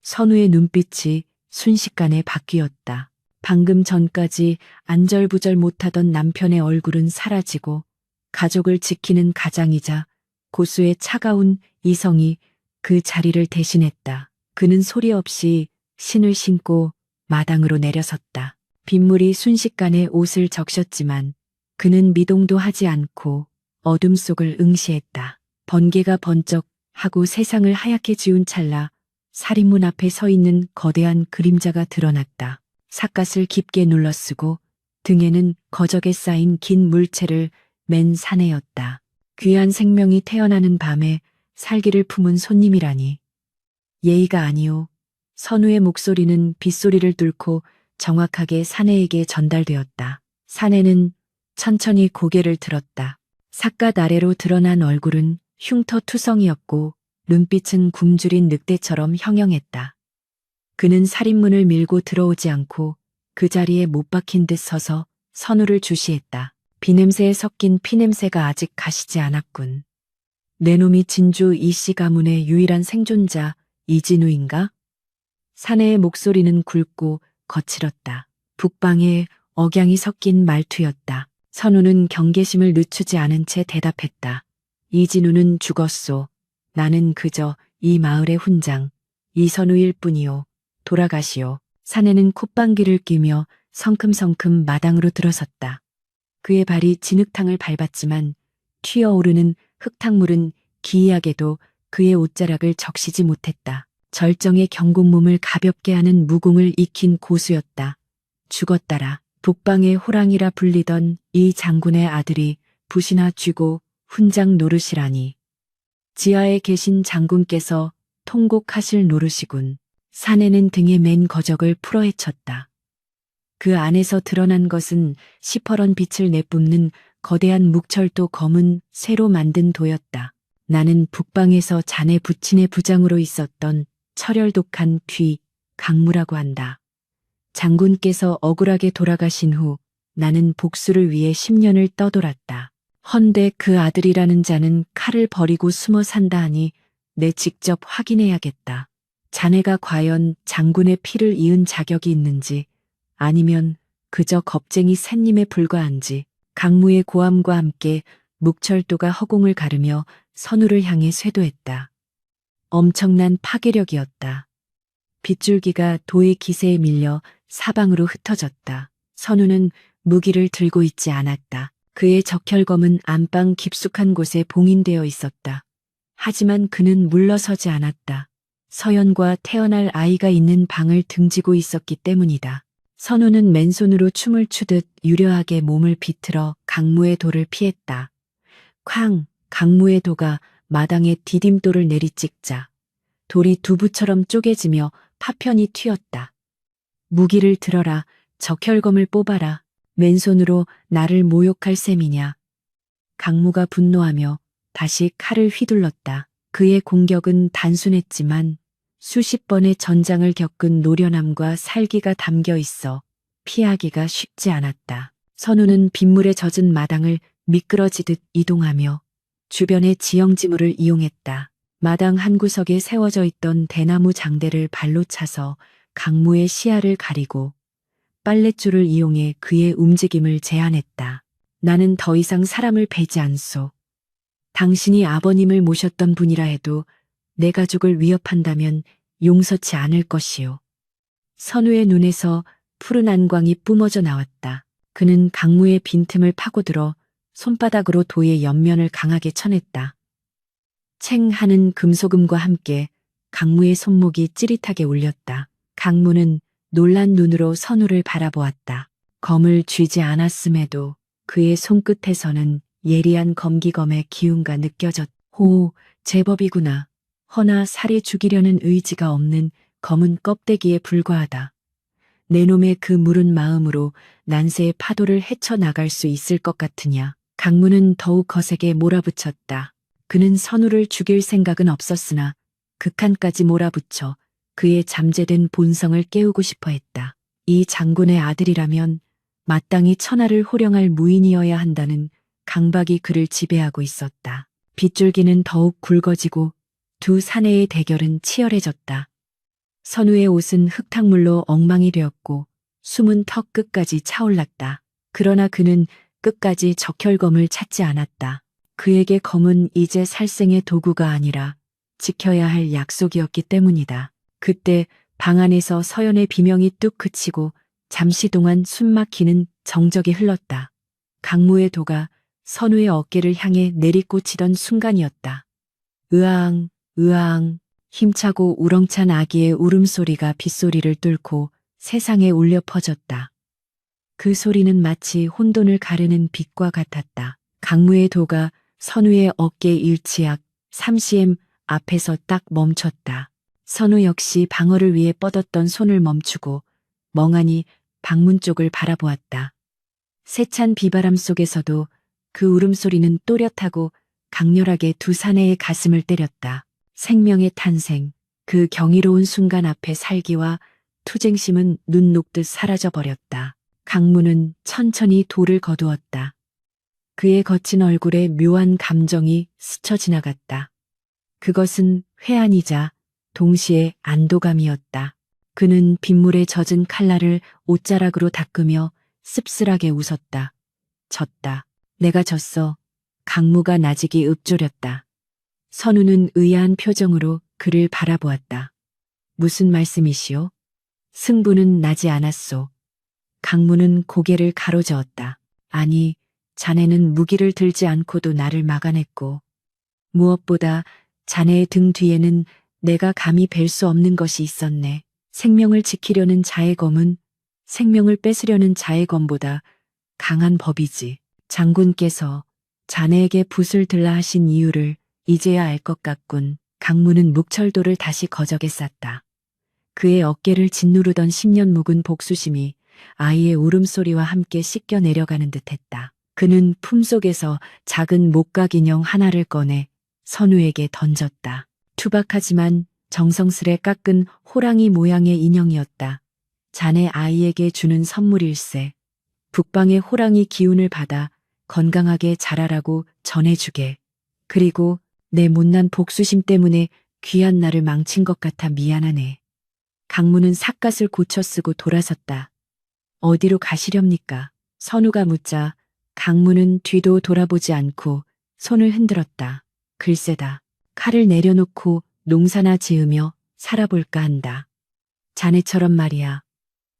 선우의 눈빛이 순식간에 바뀌었다. 방금 전까지 안절부절 못하던 남편의 얼굴은 사라지고 가족을 지키는 가장이자 고수의 차가운 이성이 그 자리를 대신했다. 그는 소리 없이 신을 신고 마당으로 내려섰다. 빗물이 순식간에 옷을 적셨지만 그는 미동도 하지 않고 어둠 속을 응시했다. 번개가 번쩍 하고 세상을 하얗게 지운 찰나 살인문 앞에 서 있는 거대한 그림자가 드러났다. 삿갓을 깊게 눌러쓰고 등에는 거적에 쌓인 긴 물체를 맨 사내였다. 귀한 생명이 태어나는 밤에 살기를 품은 손님이라니. 예의가 아니오. 선우의 목소리는 빗소리를 뚫고 정확하게 사내에게 전달되었다. 사내는 천천히 고개를 들었다. 삿갓 아래로 드러난 얼굴은 흉터투성이었고 눈빛은 굶주린 늑대처럼 형형했다. 그는 살인문을 밀고 들어오지 않고 그 자리에 못 박힌 듯 서서 선우를 주시했다. 비냄새에 섞인 피냄새가 아직 가시지 않았군. 내 놈이 진주 이씨 가문의 유일한 생존자 이진우인가? 사내의 목소리는 굵고 거칠었다. 북방에 억양이 섞인 말투였다. 선우는 경계심을 늦추지 않은 채 대답했다. 이진우는 죽었소. 나는 그저 이 마을의 훈장, 이선우일 뿐이요. 돌아가시오. 사내는 콧방귀를 뀌며 성큼성큼 마당으로 들어섰다. 그의 발이 진흙탕을 밟았지만 튀어오르는 흙탕물은 기이하게도 그의 옷자락을 적시지 못했다. 절정의 경공몸을 가볍게 하는 무공을 익힌 고수였다. 죽었다라. 북방의 호랑이라 불리던 이 장군의 아들이 붓이나 쥐고 훈장 노릇이라니. 지하에 계신 장군께서 통곡하실 노릇이군. 사내는 등에 맨 거적을 풀어헤쳤다. 그 안에서 드러난 것은 시퍼런 빛을 내뿜는 거대한 묵철도 검은 새로 만든 도였다. 나는 북방에서 자네 부친의 부장으로 있었던 철혈독한 뒤 강무라고 한다. 장군께서 억울하게 돌아가신 후 나는 복수를 위해 10년을 떠돌았다. 헌데 그 아들이라는 자는 칼을 버리고 숨어 산다 하니 내 직접 확인해야겠다. 자네가 과연 장군의 피를 이은 자격이 있는지 아니면 그저 겁쟁이 샌님에 불과한지. 강무의 고함과 함께 묵철도가 허공을 가르며 선우를 향해 쇄도했다. 엄청난 파괴력이었다. 빗줄기가 도의 기세에 밀려 사방으로 흩어졌다. 선우는 무기를 들고 있지 않았다. 그의 적혈검은 안방 깊숙한 곳에 봉인되어 있었다. 하지만 그는 물러서지 않았다. 서연과 태어날 아이가 있는 방을 등지고 있었기 때문이다. 선우는 맨손으로 춤을 추듯 유려하게 몸을 비틀어 강무의 돌을 피했다. 쾅! 강무의 도가 마당에 디딤돌을 내리찍자 돌이 두부처럼 쪼개지며 파편이 튀었다. 무기를 들어라. 적혈검을 뽑아라. 맨손으로 나를 모욕할 셈이냐. 강무가 분노하며 다시 칼을 휘둘렀다. 그의 공격은 단순했지만 수십 번의 전장을 겪은 노련함과 살기가 담겨 있어 피하기가 쉽지 않았다. 선우는 빗물에 젖은 마당을 미끄러지듯 이동하며 주변의 지형지물을 이용했다. 마당 한 구석에 세워져 있던 대나무 장대를 발로 차서 강무의 시야를 가리고 빨랫줄을 이용해 그의 움직임을 제한했다. 나는 더 이상 사람을 베지 않소. 당신이 아버님을 모셨던 분이라 해도 내 가족을 위협한다면 용서치 않을 것이요. 선우의 눈에서 푸른 안광이 뿜어져 나왔다. 그는 강무의 빈틈을 파고들어 손바닥으로 도의 옆면을 강하게 쳐냈다. 챙 하는 금소금과 함께 강무의 손목이 찌릿하게 울렸다. 강무는 놀란 눈으로 선우를 바라보았다. 검을 쥐지 않았음에도 그의 손끝에서는 예리한 검기검의 기운가 느껴졌. 호, 제법이구나. 허나 살해 죽이려는 의지가 없는 검은 껍데기에 불과하다. 내 놈의 그 무른 마음으로 난세의 파도를 헤쳐나갈 수 있을 것 같으냐. 강무는 더욱 거세게 몰아붙였다. 그는 선우를 죽일 생각은 없었으나 극한까지 몰아붙여 그의 잠재된 본성을 깨우고 싶어 했다. 이 장군의 아들이라면 마땅히 천하를 호령할 무인이어야 한다는 강박이 그를 지배하고 있었다. 빗줄기는 더욱 굵어지고 두 사내의 대결은 치열해졌다. 선우의 옷은 흙탕물로 엉망이 되었고 숨은 턱 끝까지 차올랐다. 그러나 그는 끝까지 적혈검을 찾지 않았다. 그에게 검은 이제 살생의 도구가 아니라 지켜야 할 약속이었기 때문이다. 그때 방 안에서 서연의 비명이 뚝 그치고 잠시 동안 숨막히는 정적이 흘렀다. 강무의 도가 선우의 어깨를 향해 내리꽂히던 순간이었다. 으앙, 으앙, 힘차고 우렁찬 아기의 울음소리가 빗소리를 뚫고 세상에 울려 퍼졌다. 그 소리는 마치 혼돈을 가르는 빛과 같았다. 강무의 도가 선우의 어깨 일치약 3cm 앞에서 딱 멈췄다. 선우 역시 방어를 위해 뻗었던 손을 멈추고 멍하니 방문 쪽을 바라보았다. 세찬 비바람 속에서도 그 울음소리는 또렷하고 강렬하게 두 사내의 가슴을 때렸다. 생명의 탄생, 그 경이로운 순간 앞에 살기와 투쟁심은 눈 녹듯 사라져버렸다. 강무는 천천히 돌을 거두었다. 그의 거친 얼굴에 묘한 감정이 스쳐 지나갔다. 그것은 회한이자 동시에 안도감이었다. 그는 빗물에 젖은 칼날을 옷자락으로 닦으며 씁쓸하게 웃었다. 졌다. 내가 졌어. 강무가 나직이 읊조렸다. 선우는 의아한 표정으로 그를 바라보았다. 무슨 말씀이시오? 승부는 나지 않았소. 강무는 고개를 가로저었다. 아니, 자네는 무기를 들지 않고도 나를 막아냈고 무엇보다 자네의 등 뒤에는 내가 감히 뵐 수 없는 것이 있었네. 생명을 지키려는 자의 검은 생명을 뺏으려는 자의 검보다 강한 법이지. 장군께서 자네에게 붓을 들라 하신 이유를 이제야 알 것 같군. 강무는 묵철도를 다시 거적에 쌌다. 그의 어깨를 짓누르던 10년 묵은 복수심이 아이의 울음소리와 함께 씻겨 내려가는 듯했다. 그는 품속에서 작은 목각 인형 하나를 꺼내 선우에게 던졌다. 투박하지만 정성스레 깎은 호랑이 모양의 인형이었다. 자네 아이에게 주는 선물일세. 북방의 호랑이 기운을 받아 건강하게 자라라고 전해주게. 그리고 내 못난 복수심 때문에 귀한 날을 망친 것 같아 미안하네. 강무는 삿갓을 고쳐 쓰고 돌아섰다. 어디로 가시렵니까? 선우가 묻자 강무는 뒤도 돌아보지 않고 손을 흔들었다. 글쎄다. 칼을 내려놓고 농사나 지으며 살아볼까 한다. 자네처럼 말이야.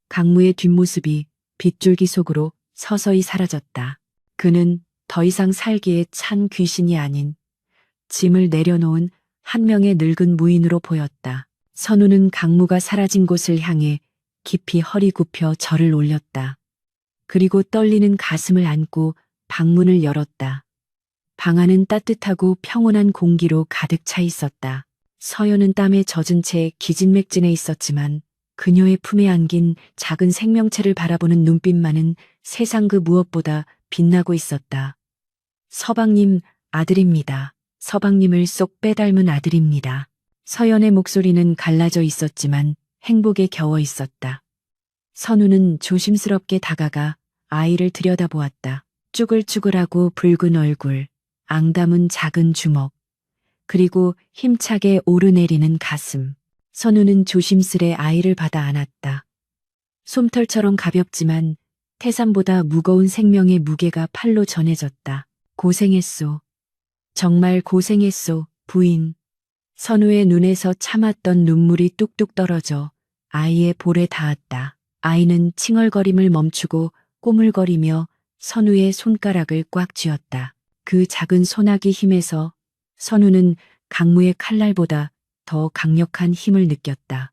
강무의 뒷모습이 빗줄기 속으로 서서히 사라졌다. 그는 더 이상 살기에 찬 귀신이 아닌 짐을 내려놓은 한 명의 늙은 무인으로 보였다. 선우는 강무가 사라진 곳을 향해 깊이 허리 굽혀 절을 올렸다. 그리고 떨리는 가슴을 안고 방문을 열었다. 방 안은 따뜻하고 평온한 공기로 가득 차 있었다. 서연은 땀에 젖은 채 기진맥진해 있었지만 그녀의 품에 안긴 작은 생명체를 바라보는 눈빛만은 세상 그 무엇보다 빛나고 있었다. 서방님 아들입니다. 서방님을 쏙 빼닮은 아들입니다. 서연의 목소리는 갈라져 있었지만 행복에 겨워 있었다. 선우는 조심스럽게 다가가 아이를 들여다보았다. 쭈글쭈글하고 붉은 얼굴, 앙담은 작은 주먹, 그리고 힘차게 오르내리는 가슴. 선우는 조심스레 아이를 받아 안았다. 솜털처럼 가볍지만 태산보다 무거운 생명의 무게가 팔로 전해졌다. 고생했소. 정말 고생했소, 부인. 선우의 눈에서 참았던 눈물이 뚝뚝 떨어져 아이의 볼에 닿았다. 아이는 칭얼거림을 멈추고 꼬물거리며 선우의 손가락을 꽉 쥐었다. 그 작은 소나기 힘에서 선우는 강무의 칼날보다 더 강력한 힘을 느꼈다.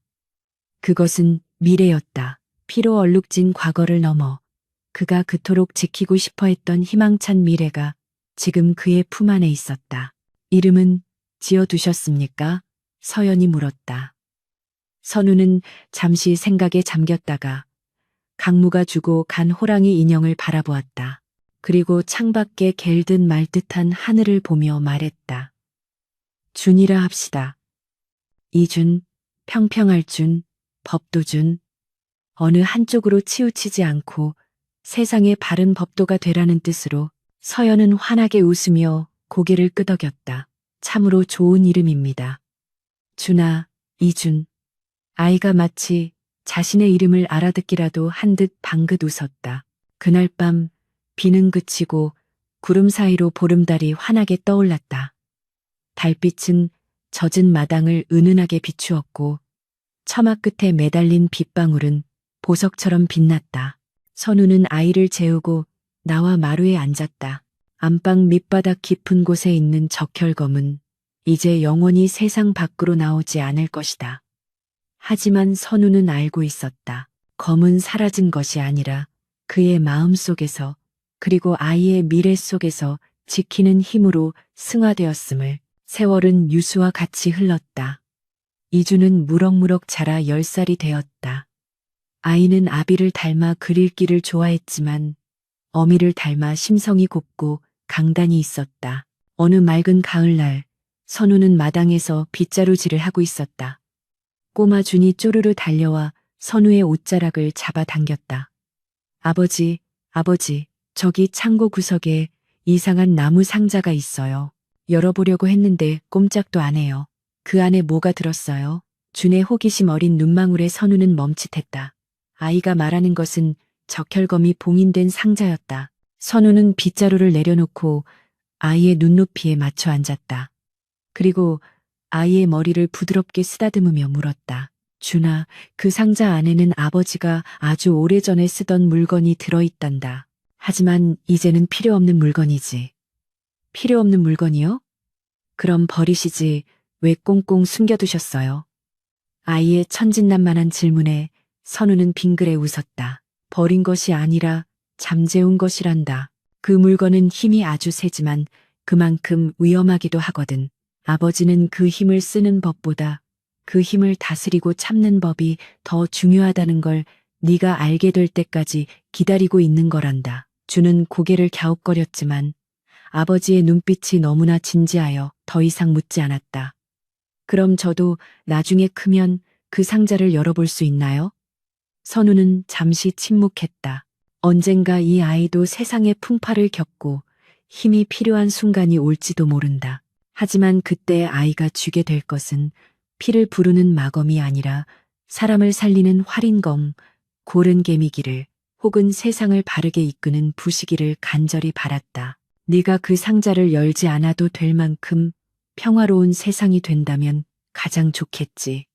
그것은 미래였다. 피로 얼룩진 과거를 넘어 그가 그토록 지키고 싶어 했던 희망찬 미래가 지금 그의 품 안에 있었다. 이름은 지어두셨습니까? 서연이 물었다. 선우는 잠시 생각에 잠겼다가 강무가 주고 간 호랑이 인형을 바라보았다. 그리고 창밖에 갤듯 말듯한 하늘을 보며 말했다. 준이라 합시다. 이준, 평평할 준, 법도준. 어느 한쪽으로 치우치지 않고 세상의 바른 법도가 되라는 뜻으로. 서연은 환하게 웃으며 고개를 끄덕였다. 참으로 좋은 이름입니다. 준아, 이준. 아이가 마치 자신의 이름을 알아듣기라도 한 듯 방긋 웃었다. 그날 밤 비는 그치고 구름 사이로 보름달이 환하게 떠올랐다. 달빛은 젖은 마당을 은은하게 비추었고 처마 끝에 매달린 빗방울은 보석처럼 빛났다. 선우는 아이를 재우고 나와 마루에 앉았다. 안방 밑바닥 깊은 곳에 있는 적혈검은 이제 영원히 세상 밖으로 나오지 않을 것이다. 하지만 선우는 알고 있었다. 검은 사라진 것이 아니라 그의 마음 속에서 그리고 아이의 미래 속에서 지키는 힘으로 승화되었음을. 세월은 유수와 같이 흘렀다. 이주는 무럭무럭 자라 10살이 되었다. 아이는 아비를 닮아 글 읽기를 좋아했지만 어미를 닮아 심성이 곱고 강단이 있었다. 어느 맑은 가을날 선우는 마당에서 빗자루질을 하고 있었다. 꼬마 준이 쪼르르 달려와 선우의 옷자락을 잡아당겼다. 아버지, 아버지, 저기 창고 구석에 이상한 나무 상자가 있어요. 열어보려고 했는데 꼼짝도 안 해요. 그 안에 뭐가 들었어요? 준의 호기심 어린 눈망울에 선우는 멈칫했다. 아이가 말하는 것은 적혈검이 봉인된 상자였다. 선우는 빗자루를 내려놓고 아이의 눈높이에 맞춰 앉았다. 그리고 아이의 머리를 부드럽게 쓰다듬으며 물었다. 준아, 그 상자 안에는 아버지가 아주 오래전에 쓰던 물건이 들어있단다. 하지만 이제는 필요 없는 물건이지. 필요 없는 물건이요? 그럼 버리시지 왜 꽁꽁 숨겨두셨어요? 아이의 천진난만한 질문에 선우는 빙그레 웃었다. 버린 것이 아니라 잠재운 것이란다. 그 물건은 힘이 아주 세지만 그만큼 위험하기도 하거든. 아버지는 그 힘을 쓰는 법보다 그 힘을 다스리고 참는 법이 더 중요하다는 걸 네가 알게 될 때까지 기다리고 있는 거란다. 주는 고개를 갸웃거렸지만 아버지의 눈빛이 너무나 진지하여 더 이상 묻지 않았다. 그럼 저도 나중에 크면 그 상자를 열어볼 수 있나요? 선우는 잠시 침묵했다. 언젠가 이 아이도 세상의 풍파를 겪고 힘이 필요한 순간이 올지도 모른다. 하지만 그때 아이가 쥐게 될 것은 피를 부르는 마검이 아니라 사람을 살리는 활인검, 고른 개미기를 혹은 세상을 바르게 이끄는 부시기를 간절히 바랐다. 네가 그 상자를 열지 않아도 될 만큼 평화로운 세상이 된다면 가장 좋겠지.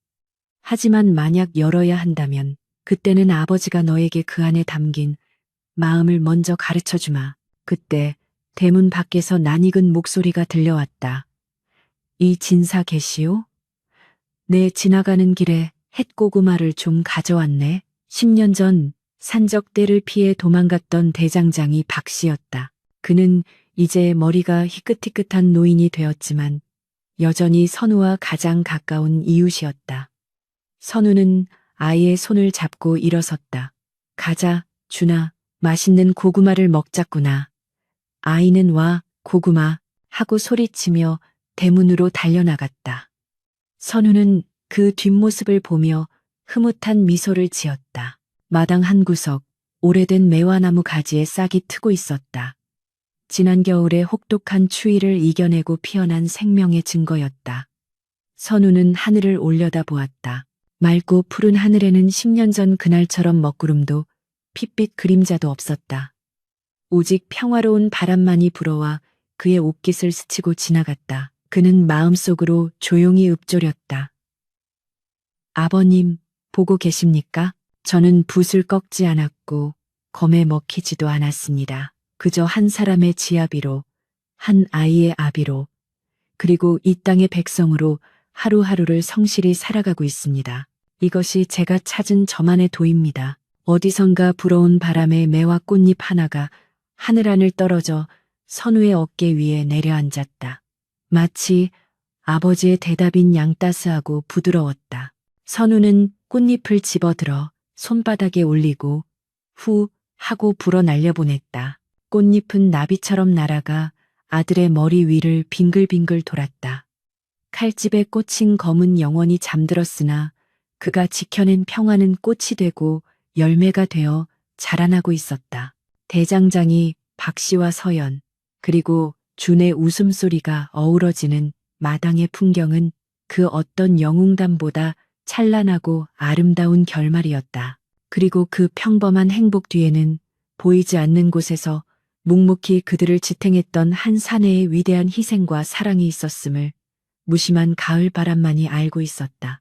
하지만 만약 열어야 한다면 그때는 아버지가 너에게 그 안에 담긴 마음을 먼저 가르쳐 주마. 그때 대문 밖에서 낯익은 목소리가 들려왔다. 이 진사 계시오? 내 지나가는 길에 햇고구마를 좀 가져왔네. 10년 전 산적대를 피해 도망갔던 대장장이 박씨였다. 그는 이제 머리가 희끗희끗한 노인이 되었지만 여전히 선우와 가장 가까운 이웃이었다. 선우는 아이의 손을 잡고 일어섰다. 가자, 준아, 맛있는 고구마를 먹자꾸나. 아이는 와, 고구마, 하고 소리치며 대문으로 달려나갔다. 선우는 그 뒷모습을 보며 흐뭇한 미소를 지었다. 마당 한 구석, 오래된 매화나무 가지에 싹이 트고 있었다. 지난 겨울의 혹독한 추위를 이겨내고 피어난 생명의 증거였다. 선우는 하늘을 올려다 보았다. 맑고 푸른 하늘에는 10년 전 그날처럼 먹구름도 핏빛 그림자도 없었다. 오직 평화로운 바람만이 불어와 그의 옷깃을 스치고 지나갔다. 그는 마음속으로 조용히 읊조렸다. 아버님, 보고 계십니까? 저는 붓을 꺾지 않았고 검에 먹히지도 않았습니다. 그저 한 사람의 지아비로, 한 아이의 아비로, 그리고 이 땅의 백성으로 하루하루를 성실히 살아가고 있습니다. 이것이 제가 찾은 저만의 도입니다. 어디선가 불어온 바람에 매화 꽃잎 하나가 하늘하늘 떨어져 선우의 어깨 위에 내려앉았다. 마치 아버지의 대답인 양따스하고 부드러웠다. 선우는 꽃잎을 집어들어 손바닥에 올리고 후 하고 불어 날려보냈다. 꽃잎은 나비처럼 날아가 아들의 머리 위를 빙글빙글 돌았다. 칼집에 꽂힌 검은 영원히 잠들었으나 그가 지켜낸 평화는 꽃이 되고 열매가 되어 자라나고 있었다. 대장장이, 박씨와 서연, 그리고 준의 웃음소리가 어우러지는 마당의 풍경은 그 어떤 영웅담보다 찬란하고 아름다운 결말이었다. 그리고 그 평범한 행복 뒤에는 보이지 않는 곳에서 묵묵히 그들을 지탱했던 한 사내의 위대한 희생과 사랑이 있었음을 무심한 가을 바람만이 알고 있었다.